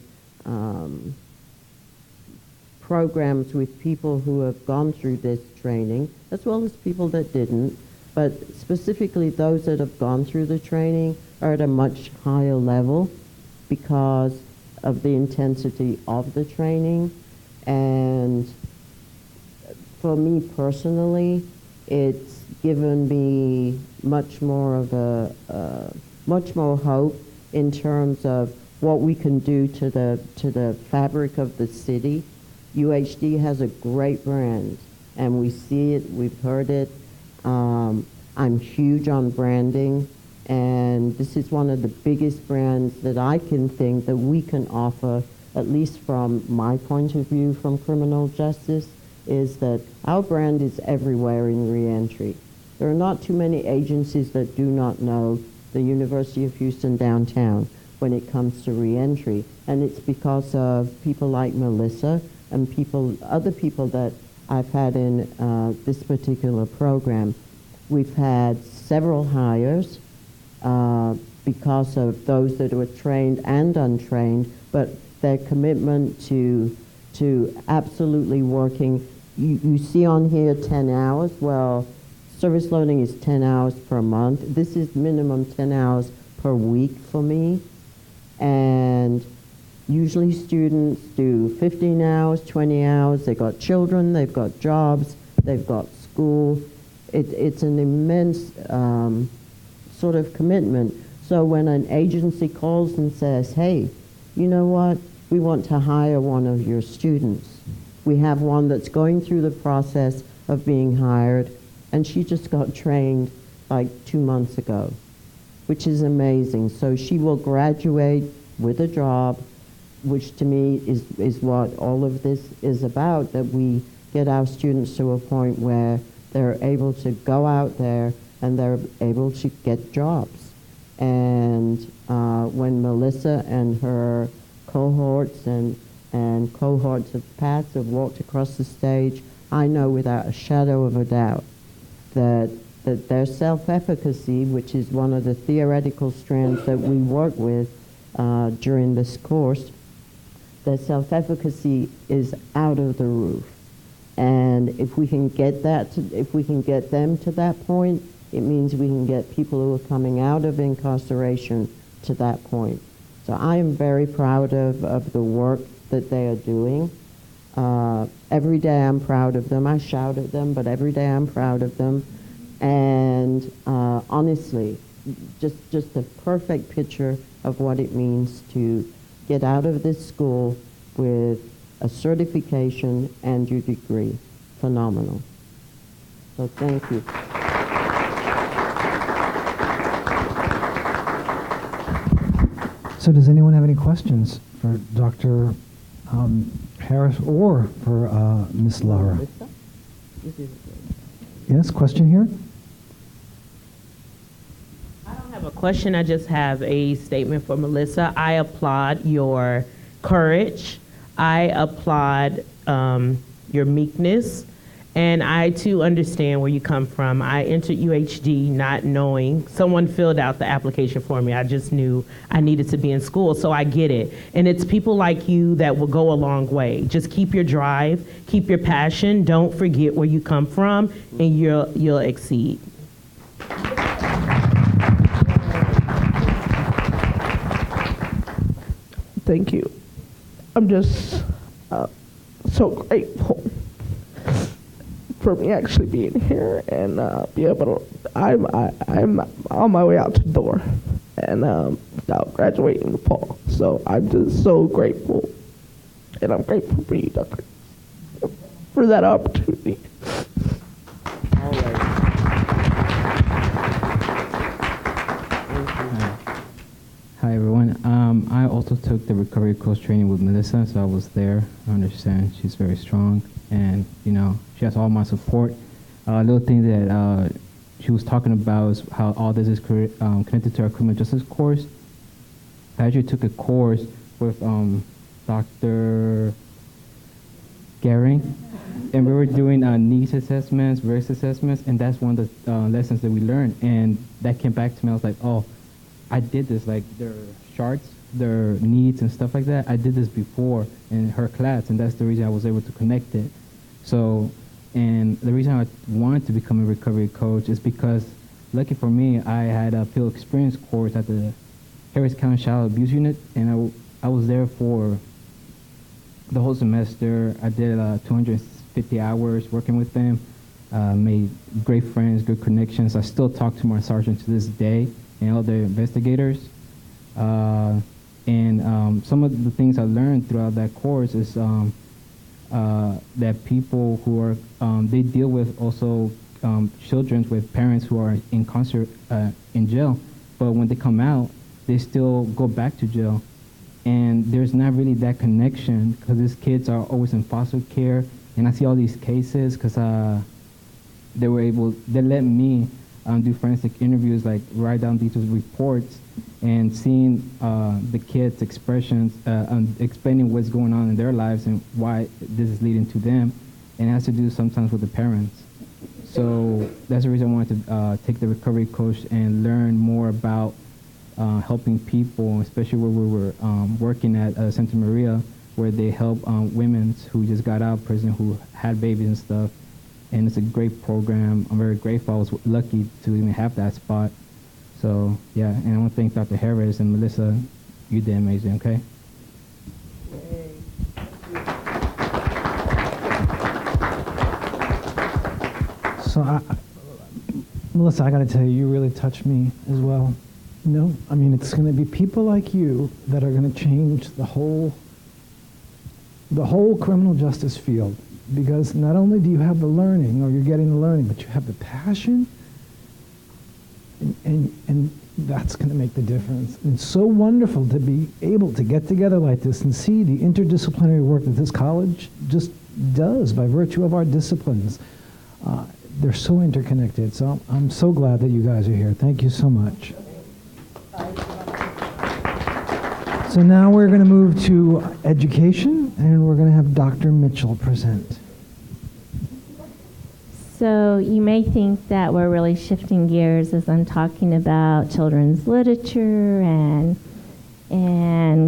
programs with people who have gone through this training, as well as people that didn't, but specifically those that have gone through the training are at a much higher level because of the intensity of the training. And for me personally, it's given me much more of much more hope in terms of what we can do to the fabric of the city. UHD has a great brand, and we see it, we've heard it. I'm huge on branding, and this is one of the biggest brands that I can think that we can offer, at least from my point of view from criminal justice, is that our brand is everywhere in reentry. There are not too many agencies that do not know the University of Houston downtown. when it comes to reentry. And it's because of people like Melissa and other people that I've had in this particular program. We've had several hires because of those that were trained and untrained, but their commitment to absolutely working. You see on here 10 hours. Well, service learning is 10 hours per month. This is minimum 10 hours per week for me. And usually students do 15 hours, 20 hours. They've got children, they've got jobs, they've got school. It's an immense sort of commitment. So when an agency calls and says, hey, you know what, we want to hire one of your students. We have one that's going through the process of being hired, and she just got trained like 2 months ago, which is amazing. So she will graduate with a job, which to me is what all of this is about, that we get our students to a point where they're able to go out there and they're able to get jobs. And when Melissa and her cohorts and cohorts of paths have walked across the stage, I know without a shadow of a doubt that their self-efficacy, which is one of the theoretical strands that we work with during this course, their self-efficacy is out of the roof. And if we can get if we can get them to that point, it means we can get people who are coming out of incarceration to that point. So I am very proud of the work that they are doing. Every day I'm proud of them. I shout at them, but every day I'm proud of them. And honestly, just a perfect picture of what it means to get out of this school with a certification and your degree. Phenomenal. So thank you. So does anyone have any questions for Dr. Harris or for Ms. Lara? Yes, question here? I don't have a question. I just have a statement for Melissa. I applaud your courage. I applaud your meekness. And I, too, understand where you come from. I entered UHD not knowing. Someone filled out the application for me. I just knew I needed to be in school, so I get it. And it's people like you that will go a long way. Just keep your drive, keep your passion. Don't forget where you come from, and you'll exceed. Thank you. I'm just so grateful for me actually being here and be able to. I'm on my way out the door, and I'll graduate in the fall. So I'm just so grateful, and I'm grateful for you, Doctor, for that opportunity. All right. Hi everyone. I also took the recovery coach training with Melissa, so I was there. I understand she's very strong, and you know she has all my support. Little thing that she was talking about is how all this is connected to our criminal justice course. I actually took a course with Dr. Gehring, and we were doing needs assessments, risk assessments, and that's one of the lessons that we learned. And that came back to me. I was like, oh, I did this, like their charts, their needs and stuff like that. I did this before in her class, and that's the reason I was able to connect it. So, and the reason I wanted to become a recovery coach is because, lucky for me, I had a field experience course at the Harris County Child Abuse Unit, and I was there for the whole semester. I did 250 hours working with them, made great friends, good connections. I still talk to my sergeant to this day and all the investigators. And some of the things I learned throughout that course is that people who are, they deal with also children with parents who are in jail, but when they come out, they still go back to jail. And there's not really that connection because these kids are always in foster care. And I see all these cases because they let me do forensic interviews, like write down detailed reports, and seeing the kids' expressions, explaining what's going on in their lives and why this is leading to them, and it has to do sometimes with the parents. So that's the reason I wanted to take the recovery coach and learn more about helping people, especially where we were working at Santa Maria, where they help women who just got out of prison, who had babies and stuff. And it's a great program. I'm very grateful. I was lucky to even have that spot. So, yeah, and I want to thank Dr. Harris and Melissa. You did amazing, okay? So, Melissa, I got to tell you, you really touched me as well. You know, I mean, it's going to be people like you that are going to change the whole criminal justice field. Because not only do you have the learning, or you're getting the learning, but you have the passion, and that's going to make the difference. And it's so wonderful to be able to get together like this and see the interdisciplinary work that this college just does by virtue of our disciplines. They're so interconnected. So I'm so glad that you guys are here. Thank you so much. So now we're going to move to education, and we're going to have Dr. Mitchell present. So you may think that we're really shifting gears as I'm talking about children's literature and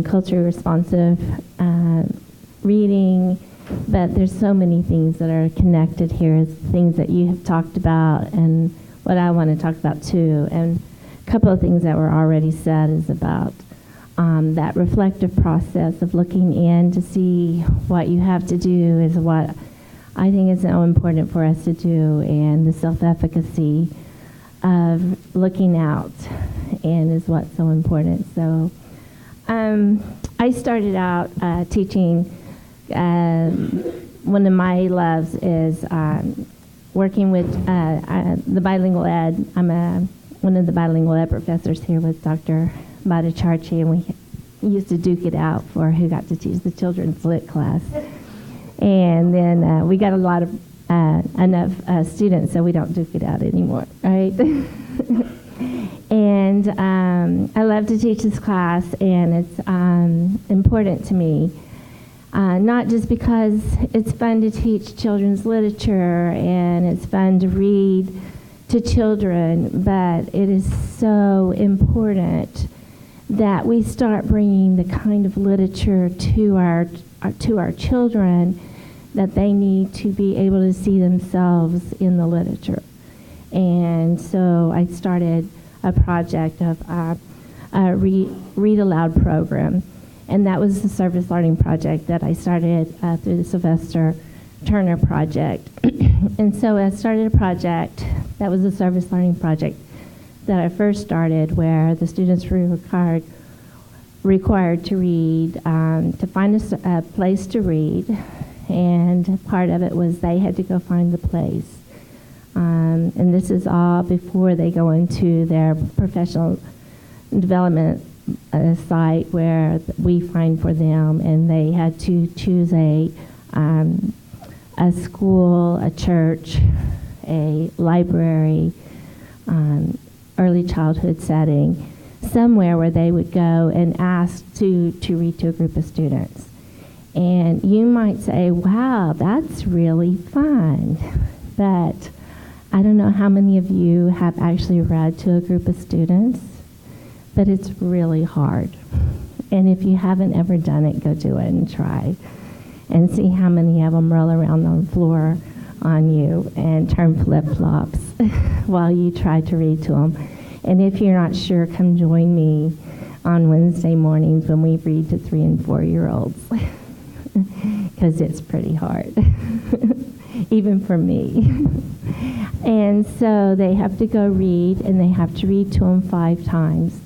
culturally responsive reading, but there's so many things that are connected here, things that you have talked about and what I want to talk about too. And a couple of things that were already said is about that reflective process of looking in to see what you have to do is what I think is so important for us to do, and the self-efficacy of looking out and is what's so important. So I started out teaching. One of my loves is working with the bilingual ed. I'm one of the bilingual ed professors here with Dr. Bhattacharjee, and we used to duke it out for who got to teach the children's lit class. And then we got a lot of enough students, so we don't duke it out anymore, right? And I love to teach this class, and it's important to me. Not just because it's fun to teach children's literature and it's fun to read to children, but it is so important that we start bringing the kind of literature to our children that they need to be able to see themselves in the literature. And so I started a project of a read aloud program, and that was the service learning project that I started through the Sylvester Turner project. And so I started a project that was a service learning project that I first started, where the students were required to read, to find a place to read, and part of it was they had to go find the place. And this is all before they go into their professional development site where we find for them, and they had to choose a school, a church, a library, early childhood setting, somewhere where they would go and ask to read to a group of students. And you might say, wow, that's really fun. But I don't know how many of you have actually read to a group of students, but it's really hard. And if you haven't ever done it, go do it and try. And see how many of them roll around on the floor on you and turn flip-flops while you try to read to them. And if you're not sure, come join me on Wednesday mornings when we read to 3- and 4-year-olds, because it's pretty hard, even for me. And so they have to go read, and they have to read to them 5 times.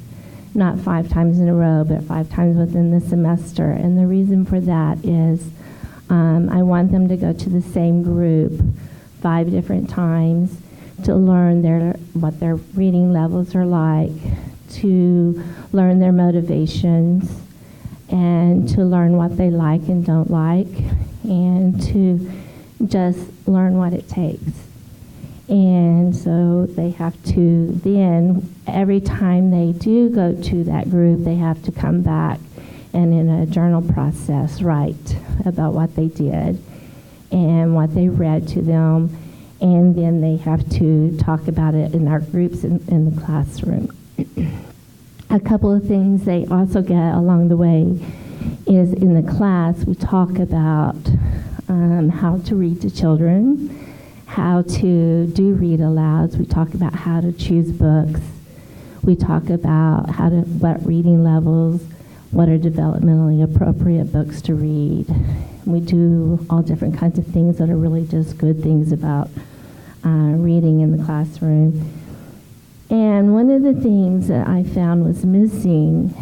Not 5 times in a row, but 5 times within the semester. And the reason for that is I want them to go to the same group 5 different times to learn what their reading levels are like, to learn their motivations, and to learn what they like and don't like, and to just learn what it takes. And so they have to then, every time they do go to that group, they have to come back and in a journal process write about what they did and what they read to them. And then they have to talk about it in our groups in the classroom. A couple of things they also get along the way is in the class we talk about how to read to children, how to do read alouds. We talk about how to choose books. We talk about what reading levels, what are developmentally appropriate books to read. We do all different kinds of things that are really just good things about reading in the classroom. And one of the things that I found was missing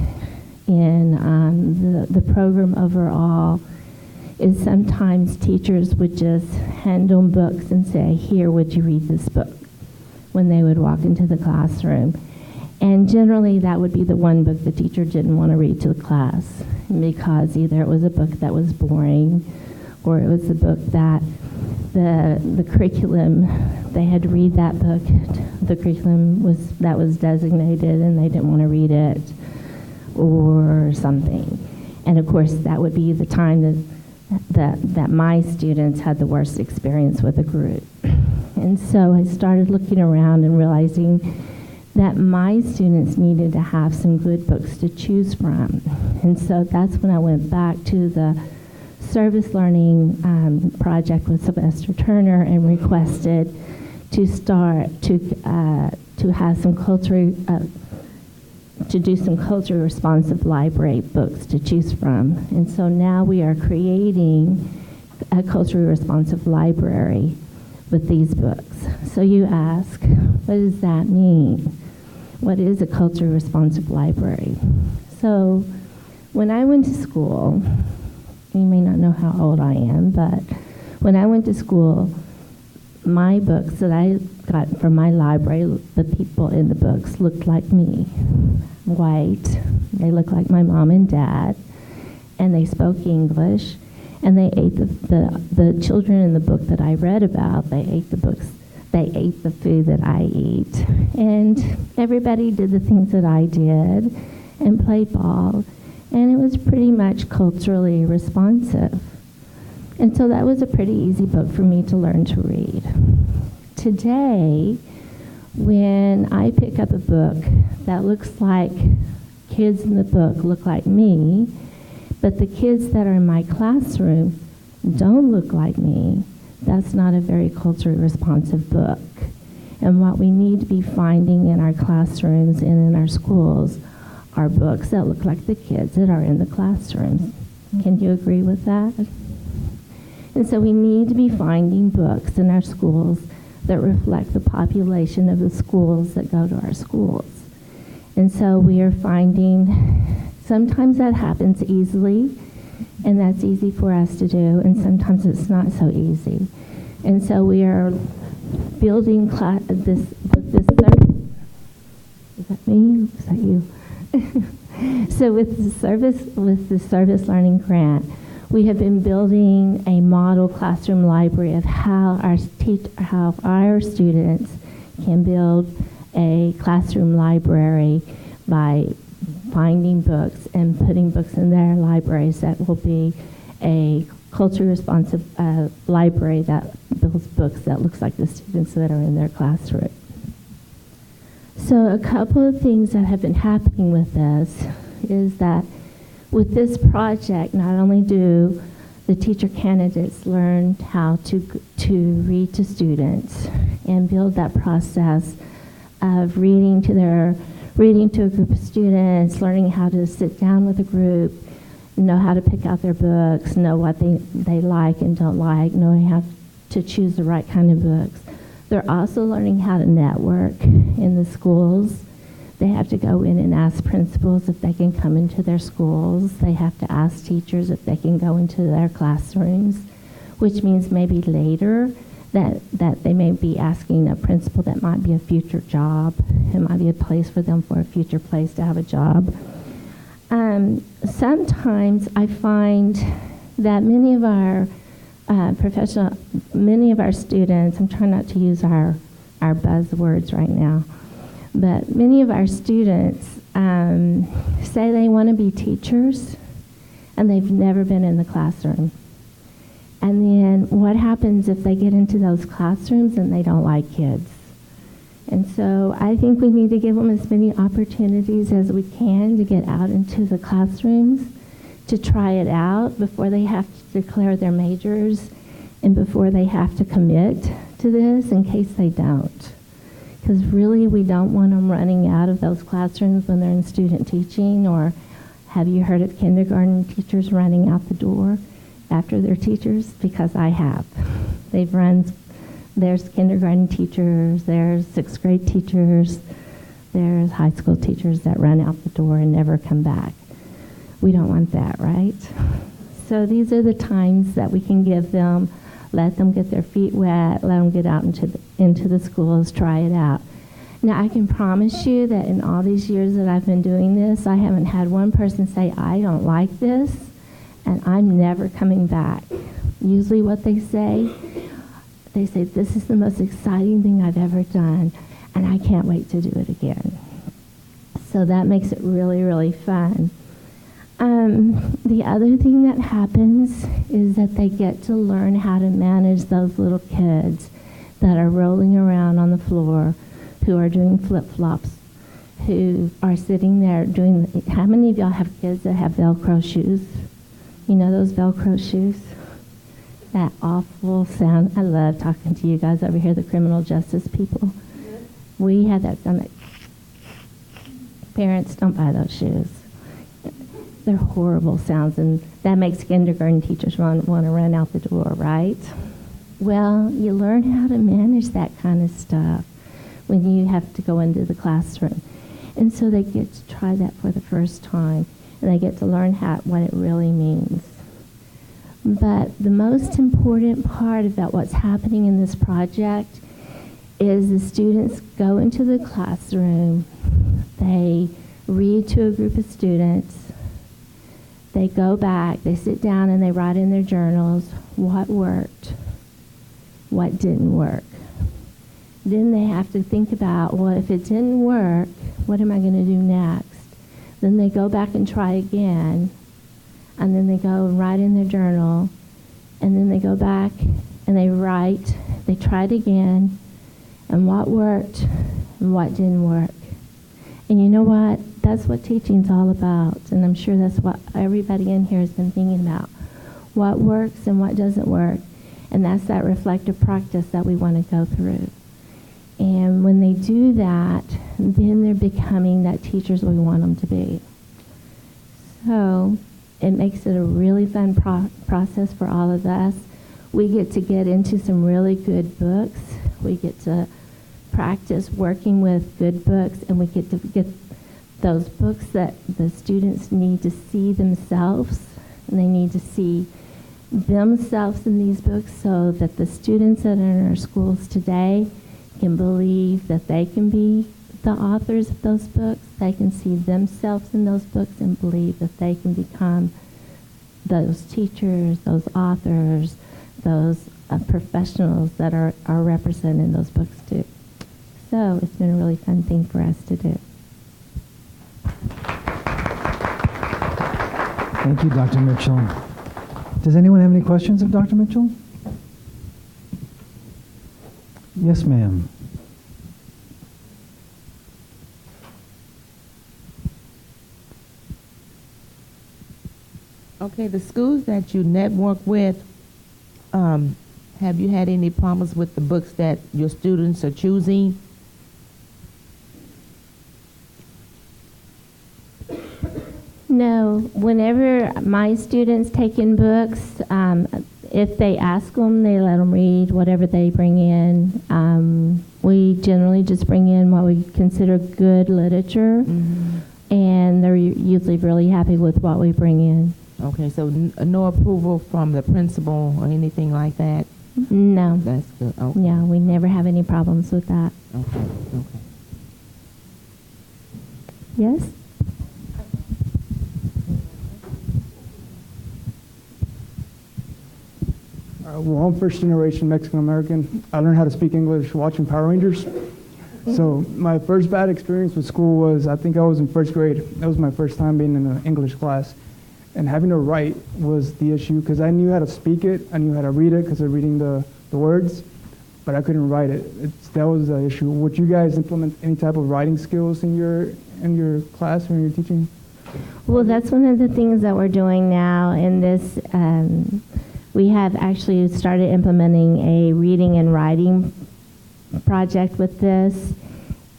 in the program overall is sometimes teachers would just hand them books and say, here, would you read this book? When they would walk into the classroom. And generally that would be the one book the teacher didn't want to read to the class because either it was a book that was boring or it was a book that the curriculum, they had to read that book, the curriculum was designated and they didn't want to read it or something. And of course that would be the time that my students had the worst experience with a group. And so I started looking around and realizing that my students needed to have some good books to choose from. And so that's when I went back to the service learning project with Sylvester Turner and requested to start to have some to do some culturally responsive library books to choose from. And so now we are creating a culturally responsive library with these books. So you ask, what does that mean? What is a culturally responsive library? So when I went to school, you may not know how old I am, but when I went to school, my books that I got from my library, the people in the books looked like me. White, they looked like my mom and dad, and they spoke English, and they ate the children in the book that I read about, they ate the food that I eat. And everybody did the things that I did and played ball, and it was pretty much culturally responsive. And so that was a pretty easy book for me to learn to read. Today, when I pick up a book that looks like kids in the book look like me, but the kids that are in my classroom don't look like me, that's not a very culturally responsive book. And what we need to be finding in our classrooms and in our schools are books that look like the kids that are in the classrooms. Can you agree with that? And so we need to be finding books in our schools that reflect the population of the schools that go to our schools. And so we are finding, sometimes that happens easily, and that's easy for us to do, and sometimes it's not so easy. And so we are building this service. Is that me? Is that you? So with the service learning grant, we have been building a model classroom library of how our students can build a classroom library by finding books and putting books in their libraries that will be a culturally responsive library that builds books that looks like the students that are in their classroom. So a couple of things that have been happening with this is that with this project, not only do the teacher candidates learn how to read to students and build that process of reading to a group of students, learning how to sit down with a group, know how to pick out their books, know what they like and don't like, knowing how to choose the right kind of books. They're also learning how to network in the schools. They have to go in and ask principals if they can come into their schools. They have to ask teachers if they can go into their classrooms, which means maybe later that they may be asking a principal that might be a future job. It might be a place for them for a future place to have a job. Sometimes I find that many of our students, I'm trying not to use our our buzzwords right now. But many of our students say they want to be teachers, and they've never been in the classroom. And then what happens if they get into those classrooms and they don't like kids? And so I think we need to give them as many opportunities as we can to get out into the classrooms, to try it out before they have to declare their majors and before they have to commit to this in case they don't. Because really we don't want them running out of those classrooms when they're in student teaching, or have you heard of kindergarten teachers running out the door after their teachers? Because I have. They've run, there's kindergarten teachers, there's 6th grade teachers, there's high school teachers that run out the door and never come back. We don't want that, right? So these are the times that we can give them, let them get their feet wet, let them get out into the schools, try it out. Now, I can promise you that in all these years that I've been doing this, I haven't had one person say, I don't like this, and I'm never coming back. Usually what they say, this is the most exciting thing I've ever done, and I can't wait to do it again. So that makes it really, really fun. The other thing that happens is that they get to learn how to manage those little kids that are rolling around on the floor, who are doing flip-flops, who are sitting there doing, how many of y'all have kids that have Velcro shoes? You know those Velcro shoes? That awful sound. I love talking to you guys over here, the criminal justice people. We have that sound. Parents, don't buy those shoes. They're horrible sounds, and that makes kindergarten teachers want to run out the door, right? Well, you learn how to manage that kind of stuff when you have to go into the classroom. And so they get to try that for the first time, and they get to learn what it really means. But the most important part about what's happening in this project is the students go into the classroom, they read to a group of students, they go back, they sit down and they write in their journals what worked, what didn't work. Then they have to think about, well, if it didn't work, what am I going to do next? Then they go back and try again, and then they go and write in their journal, and then they go back and they write, they try it again, and what worked and what didn't work. And you know what? That's what teaching's all about, and I'm sure that's what everybody in here has been thinking about. What works and what doesn't work, and that's that reflective practice that we want to go through. And when they do that, then they're becoming that teachers we want them to be. So it makes it a really fun process for all of us. We get into some really good books. We get to practice working with good books, and we get to get those books that the students need to see themselves, and they need to see themselves in these books so that the students that are in our schools today can believe that they can be the authors of those books. They can see themselves in those books and believe that they can become those teachers, those authors, those professionals that are represented in those books too. So it's been a really fun thing for us to do. Thank you, Dr. Mitchell. Does anyone have any questions of Dr. Mitchell? Yes, ma'am. Okay, the schools that you network with, have you had any problems with the books that your students are choosing? No, whenever my students take in books, if they ask them, they let them read whatever they bring in. We generally just bring in what we consider good literature, and they're usually really happy with what we bring in. Okay, so no approval from the principal or anything like that? No. That's good. Okay. Yeah, we never have any problems with that. Okay, okay. Yes? Well, I'm first generation Mexican American. I learned how to speak English watching Power Rangers. So my first bad experience with school was, I think I was in first grade. That was my first time being in an English class. And having to write was the issue, because I knew how to speak it, I knew how to read it because of reading the words, but I couldn't write it. That was the issue. Would you guys implement any type of writing skills in your class or in your teaching? Well, that's one of the things that we're doing now in this. We have actually started implementing a reading and writing project with this,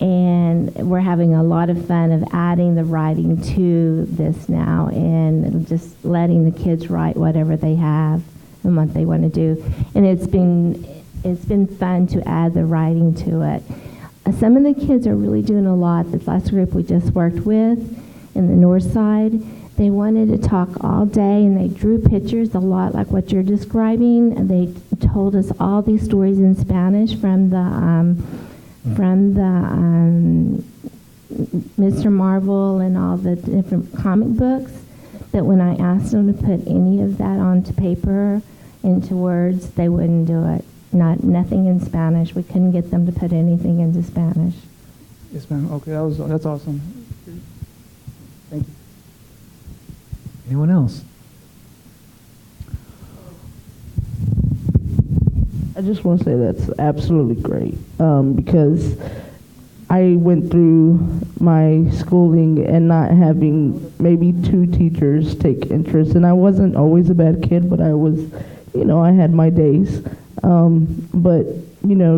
and we're having a lot of fun of adding the writing to this now and just letting the kids write whatever they have and what they want to do. And it's been fun to add the writing to it. Some of the kids are really doing a lot. This last group we just worked with in the north side, they wanted to talk all day, and they drew pictures a lot like what you're describing. And they told us all these stories in Spanish from the Mr. Marvel and all the different comic books, that when I asked them to put any of that onto paper, into words, they wouldn't do it. Nothing in Spanish. We couldn't get them to put anything into Spanish. Yes, ma'am. Okay, that's awesome. Thank you. Anyone else? I just want to say that's absolutely great, because I went through my schooling and not having maybe 2 teachers take interest, and I wasn't always a bad kid, but I was, I had my days. But,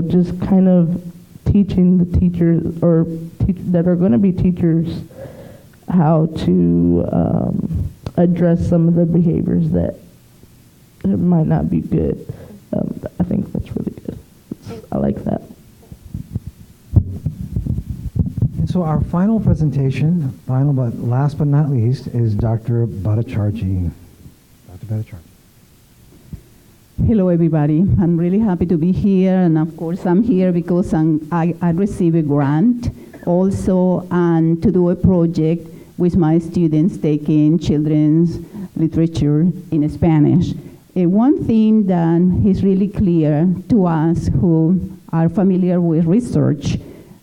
just kind of teaching the teachers that are going to be teachers how to address some of the behaviors that might not be good. I think that's really good. I like that. And so our final presentation, final but last but not least, is Dr. Bhattacharjee. Dr. Bhattacharjee. Hello, everybody. I'm really happy to be here, and of course, I'm here because I received a grant also and to do a project with my students taking children's literature in Spanish. One thing that is really clear to us who are familiar with research,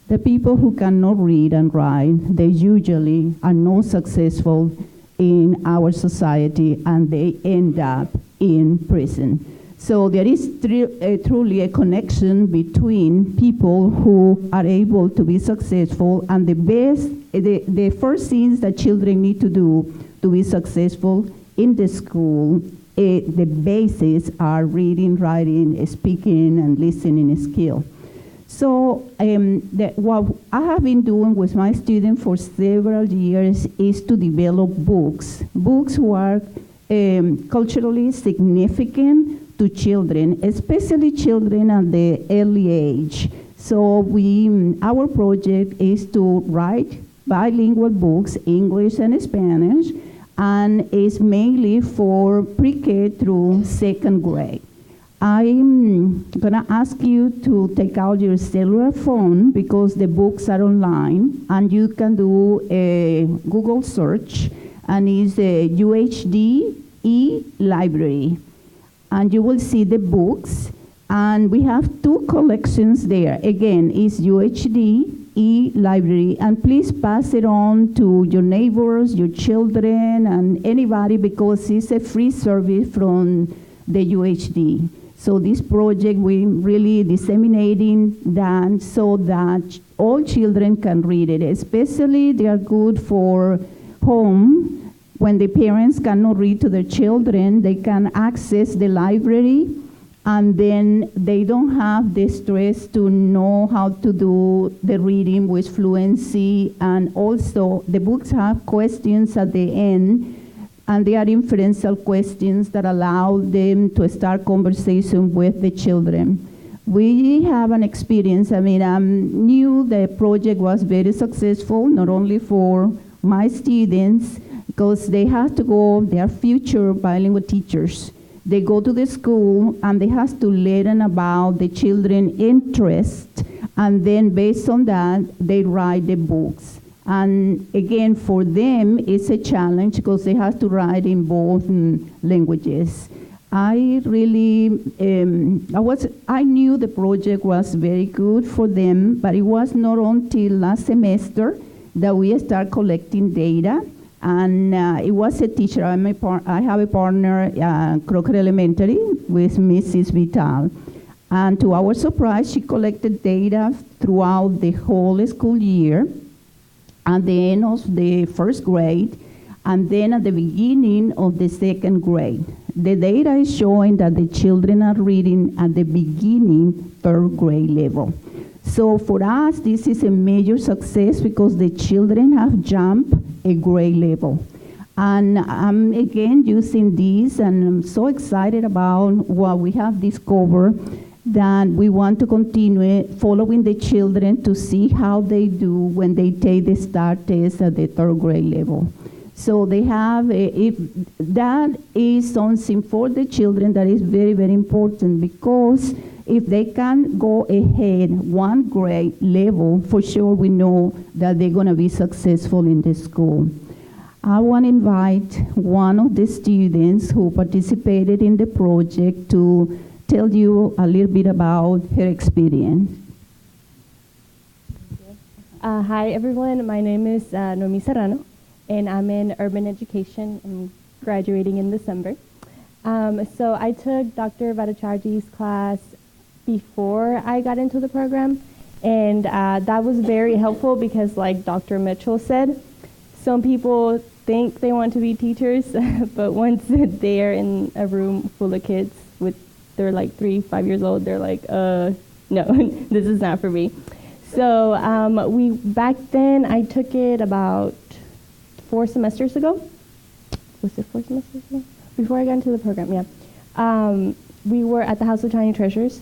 the people who cannot read and write, they usually are not successful in our society, and they end up in prison. So there is truly a connection between people who are able to be successful, and the first things that children need to do to be successful in the school, the bases are reading, writing, speaking, and listening skill. So what I have been doing with my students for several years is to develop books who are culturally significant to children, especially children at the early age. So our project is to write bilingual books, English and Spanish, and it's mainly for pre-K through 2nd grade. I'm gonna ask you to take out your cellular phone because the books are online, and you can do a Google search, and it's a UHD e-library. And you will see the books, and we have 2 collections there. Again, it's UHD e-library, and please pass it on to your neighbors, your children, and anybody, because it's a free service from the UHD. So this project, we're really disseminating that so that all children can read it, especially they are good for home. When the parents cannot read to their children, they can access the library, and then they don't have the stress to know how to do the reading with fluency. And also, the books have questions at the end, and they are inferential questions that allow them to start conversation with the children. We have an experience. I knew the project was very successful, not only for my students, because they have to go, they are future bilingual teachers. They go to the school and they have to learn about the children's interest, and then based on that, they write the books. And again, for them, it's a challenge because they have to write in both languages. I really, I knew the project was very good for them, but it was not until last semester that we start collecting data. And it was a teacher, I have a partner, Crocker Elementary, with Mrs. Vital. And to our surprise, she collected data throughout the whole school year, at the end of the first grade, and then at the beginning of the second grade. The data is showing that the children are reading at the beginning third grade level. So for us, this is a major success because the children have jumped a grade level. And I'm again using this, and I'm so excited about what we have discovered, that we want to continue following the children to see how they do when they take the STAR test at the third grade level. So they have, if that is something for the children that is very, very important, because if they can go ahead one grade level, for sure we know that they're going to be successful in the school. I want to invite one of the students who participated in the project to tell you a little bit about her experience. Hi everyone, my name is Noemi Serrano, and I'm in urban education. I'm graduating in December. So I took Dr. Bhattacharjy's class before I got into the program, and that was very helpful because, like Dr. Mitchell said, some people think they want to be teachers, but once they are in a room full of kids they're like 3, 5 years old, they're like, no, this is not for me. So back then I took it about 4 semesters ago. Was it 4 semesters ago? Before I got into the program, yeah. We were at the House of Tiny Treasures,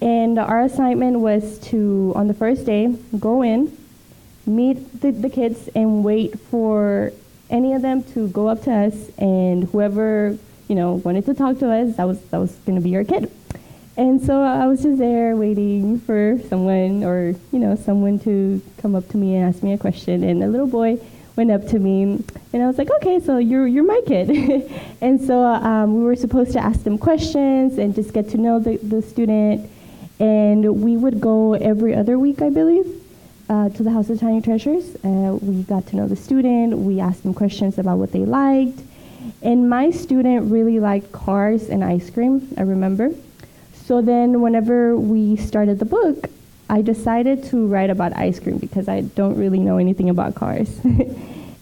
and our assignment was to, on the first day, go in, meet the kids, and wait for any of them to go up to us, and whoever wanted to talk to us, that was going to be our kid. And so I was just there waiting for someone, or someone to come up to me and ask me a question, and a little boy went up to me, and I was like, okay, so you're my kid. And so we were supposed to ask them questions and just get to know the student, and we would go every other week, I believe, to the House of Tiny Treasures. We got to know the student, we asked them questions about what they liked, and my student really liked cars and ice cream, I remember. So then whenever we started the book, I decided to write about ice cream because I don't really know anything about cars.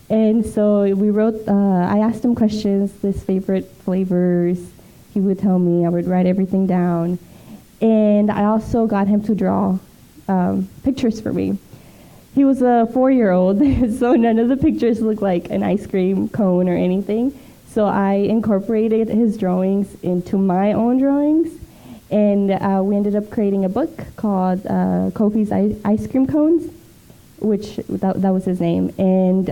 And so we wrote, I asked him questions, his favorite flavors. He would tell me, I would write everything down. And I also got him to draw pictures for me. He was a 4-year-old, so none of the pictures looked like an ice cream cone or anything. So I incorporated his drawings into my own drawings. And we ended up creating a book called Kofi's Ice Cream Cones, which that was his name. And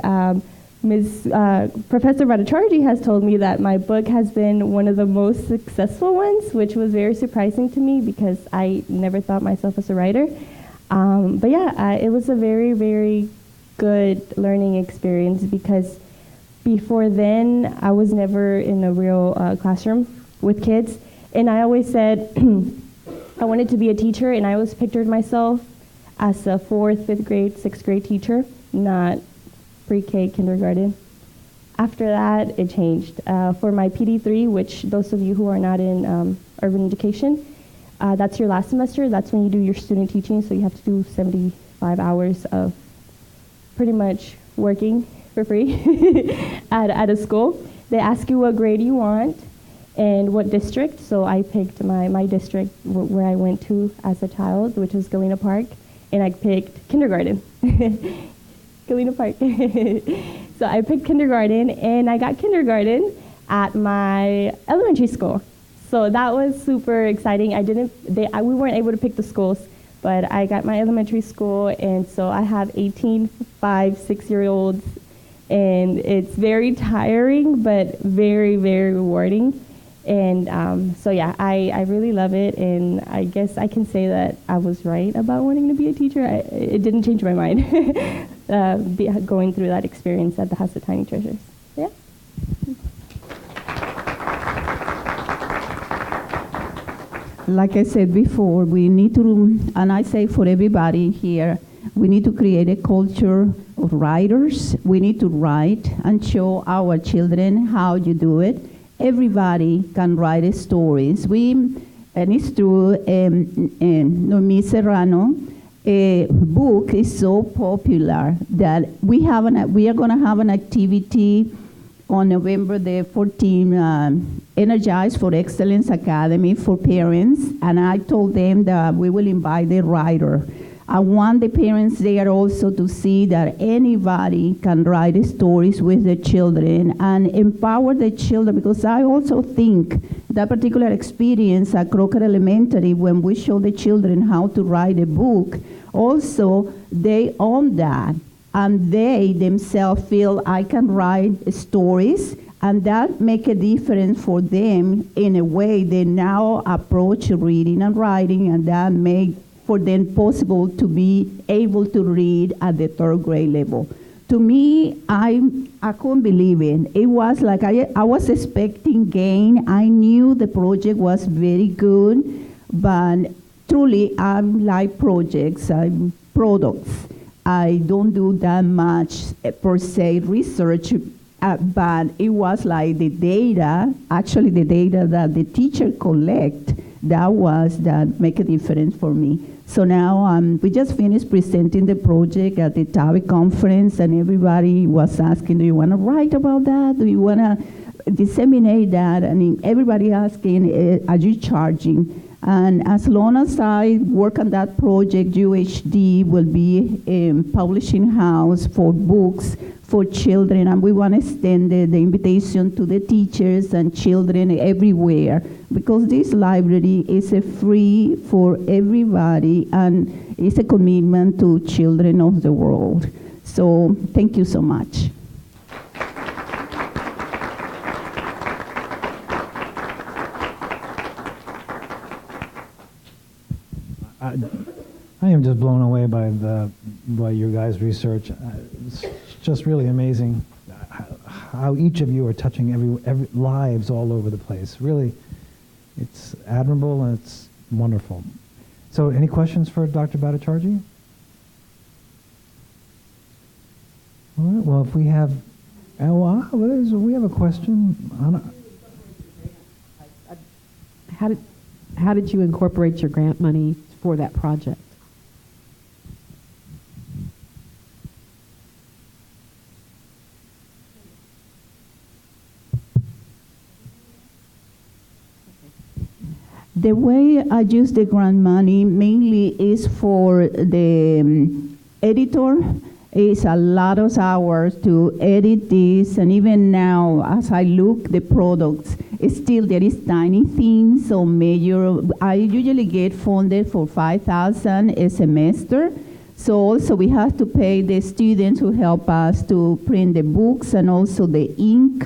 Professor Bhattacharjy has told me that my book has been one of the most successful ones, which was very surprising to me because I never thought myself as a writer. But yeah, it was a very, very good learning experience because before then, I was never in a real classroom with kids. And I always said I wanted to be a teacher, and I always pictured myself as a 4th, 5th grade, 6th grade teacher, not pre-K, kindergarten. After that, it changed. For my PD3, which those of you who are not in urban education, that's your last semester. That's when you do your student teaching, so you have to do 75 hours of pretty much working for free at a school. They ask you what grade you want and what district. So I picked my district where I went to as a child, which was Galena Park, and I picked kindergarten. Galena Park. So I picked kindergarten, and I got kindergarten at my elementary school. So that was super exciting. We weren't able to pick the schools, but I got my elementary school, and so I have 18 5, 6-year-olds, and it's very tiring, but very, very rewarding. And so yeah, I really love it, and I guess I can say that I was right about wanting to be a teacher. It didn't change my mind going through that experience at the House of Tiny Treasures. Yeah. like I said before, we need to, and I say for everybody here, we need to create a culture of writers. We need to write and show our children how you do it. Everybody can write stories. And it's true, Noemi Serrano, a book is so popular that we are going to have an activity on November the 14th, Energize for Excellence Academy for parents, and I told them that we will invite the writer. I want the parents there also to see that anybody can write stories with the children and empower the children, because I also think that particular experience at Crocker Elementary, when we show the children how to write a book, also they own that, and they themselves feel I can write stories, and that make a difference for them in a way they now approach reading and writing, and that make for them possible to be able to read at the 3rd grade level. To me, I couldn't believe it. It was like I was expecting gain. I knew the project was very good, but truly I like projects, products. I don't do that much per se research, but it was like the data, actually the data that the teacher collect, that make a difference for me. So now we just finished presenting the project at the TAVI conference, and everybody was asking, do you want to write about that? Do you want to disseminate that? And everybody asking, are you charging? And as long as I work on that project, UHD will be a publishing house for books for children, and we want to extend the invitation to the teachers and children everywhere, because this library is a free for everybody, and it's a commitment to children of the world. So thank you so much. I am just blown away by your guys' research. It's just really amazing how each of you are touching every lives all over the place. Really, it's admirable and it's wonderful. So, any questions for Dr. Bhattacharjee? All right. Well, if we have, we have a question. How did you incorporate your grant money for that project? The way I use the grant money mainly is for the editor. It's a lot of hours to edit this, and even now, as I look the products, still there is tiny things. So I usually get funded for $5,000 a semester. So also we have to pay the students who help us to print the books and also the ink.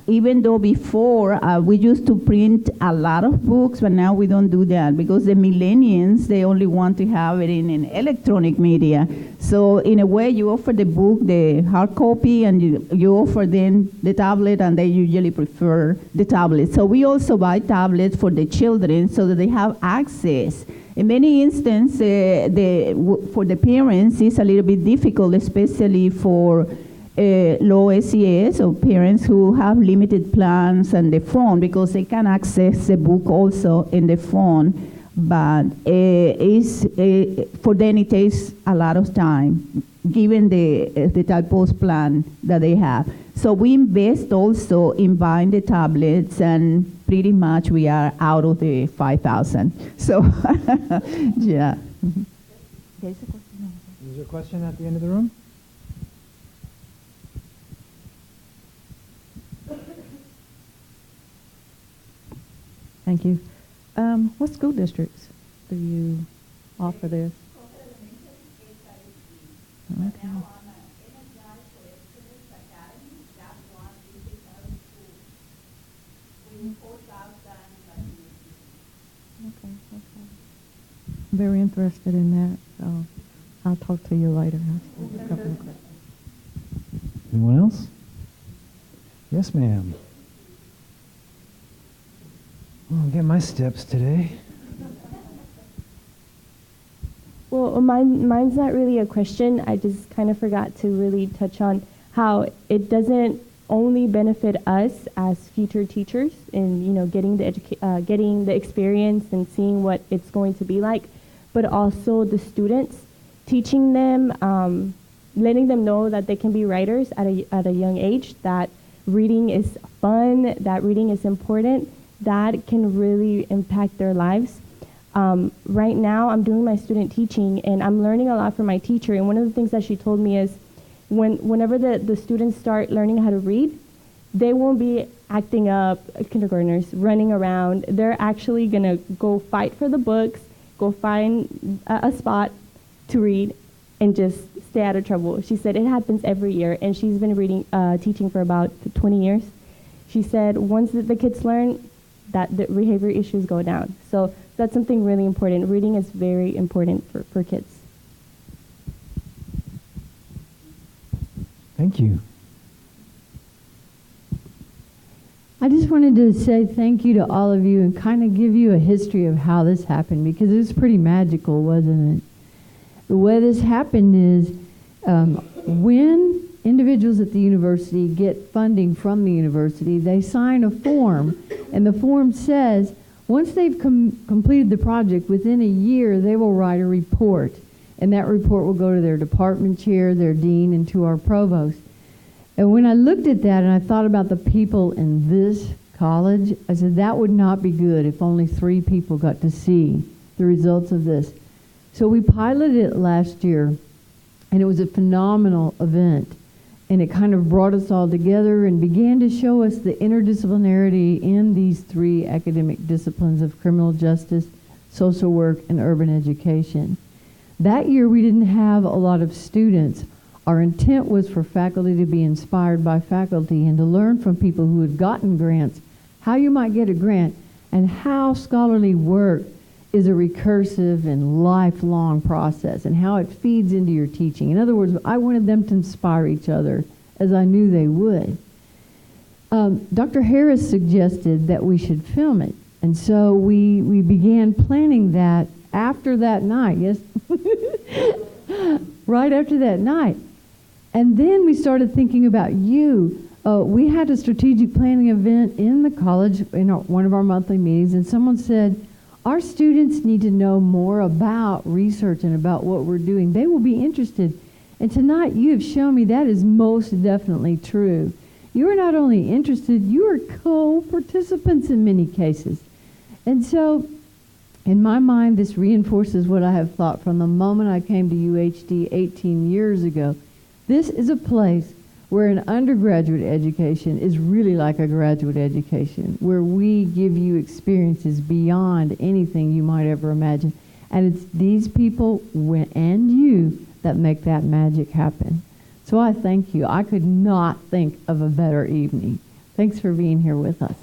Even though before we used to print a lot of books, but now we don't do that because the millennials, they only want to have it in an electronic media. So in a way, you offer the book, the hard copy, and you offer them the tablet, and they usually prefer the tablet. So we also buy tablets for the children so that they have access. In many instances, for the parents, it's a little bit difficult, especially for low SES, or parents who have limited plans and the phone, because they can access the book also in the phone, but for them it takes a lot of time given the type of plan that they have. So we invest also in buying the tablets, and pretty much we are out of the 5,000. So yeah. Is there a question at the end of the room? Thank you. What school districts do you offer this? Okay. Very interested in that, so I'll talk to you later. Anyone else? Yes, ma'am. I'll get my steps today. So mine's not really a question. I just kind of forgot to really touch on how it doesn't only benefit us as future teachers in, you know, getting the experience and seeing what it's going to be like, but also the students, teaching them, letting them know that they can be writers at a young age, that reading is fun, that reading is important, that can really impact their lives. Right now, I'm doing my student teaching, and I'm learning a lot from my teacher. And one of the things that she told me is, whenever the students start learning how to read, they won't be acting up, kindergartners, running around. They're actually going to go fight for the books, go find a spot to read, and just stay out of trouble. She said it happens every year, and she's been teaching for about 20 years. She said once the kids learn, that the behavior issues go down. So that's something really important. Reading is very important for kids. Thank you. I just wanted to say thank you to all of you and kind of give you a history of how this happened, because it was pretty magical, wasn't it? The way this happened is when individuals at the university get funding from the university, they sign a form, and the form says once they've completed the project, within a year they will write a report, and that report will go to their department chair, their dean, and to our provost. And when I looked at that and I thought about the people in this college, I said that would not be good if only 3 people got to see the results of this. So we piloted it last year, and it was a phenomenal event. And it kind of brought us all together and began to show us the interdisciplinarity in these 3 academic disciplines of criminal justice, social work, and urban education. That year we didn't have a lot of students. Our intent was for faculty to be inspired by faculty and to learn from people who had gotten grants how you might get a grant and how scholarly work is a recursive and lifelong process and how it feeds into your teaching. In other words, I wanted them to inspire each other, as I knew they would. Dr. Harris suggested that we should film it, and so we began planning that after that night, yes? Right after that night. And then we started thinking about you. We had a strategic planning event in the college in one of our monthly meetings, and someone said, our students need to know more about research and about what we're doing. They will be interested. And tonight you have shown me that is most definitely true. You are not only interested, you are co-participants in many cases. And so, in my mind, this reinforces what I have thought from the moment I came to UHD 18 years ago. This is a place where an undergraduate education is really like a graduate education, where we give you experiences beyond anything you might ever imagine. And it's these people and you that make that magic happen. So I thank you. I could not think of a better evening. Thanks for being here with us.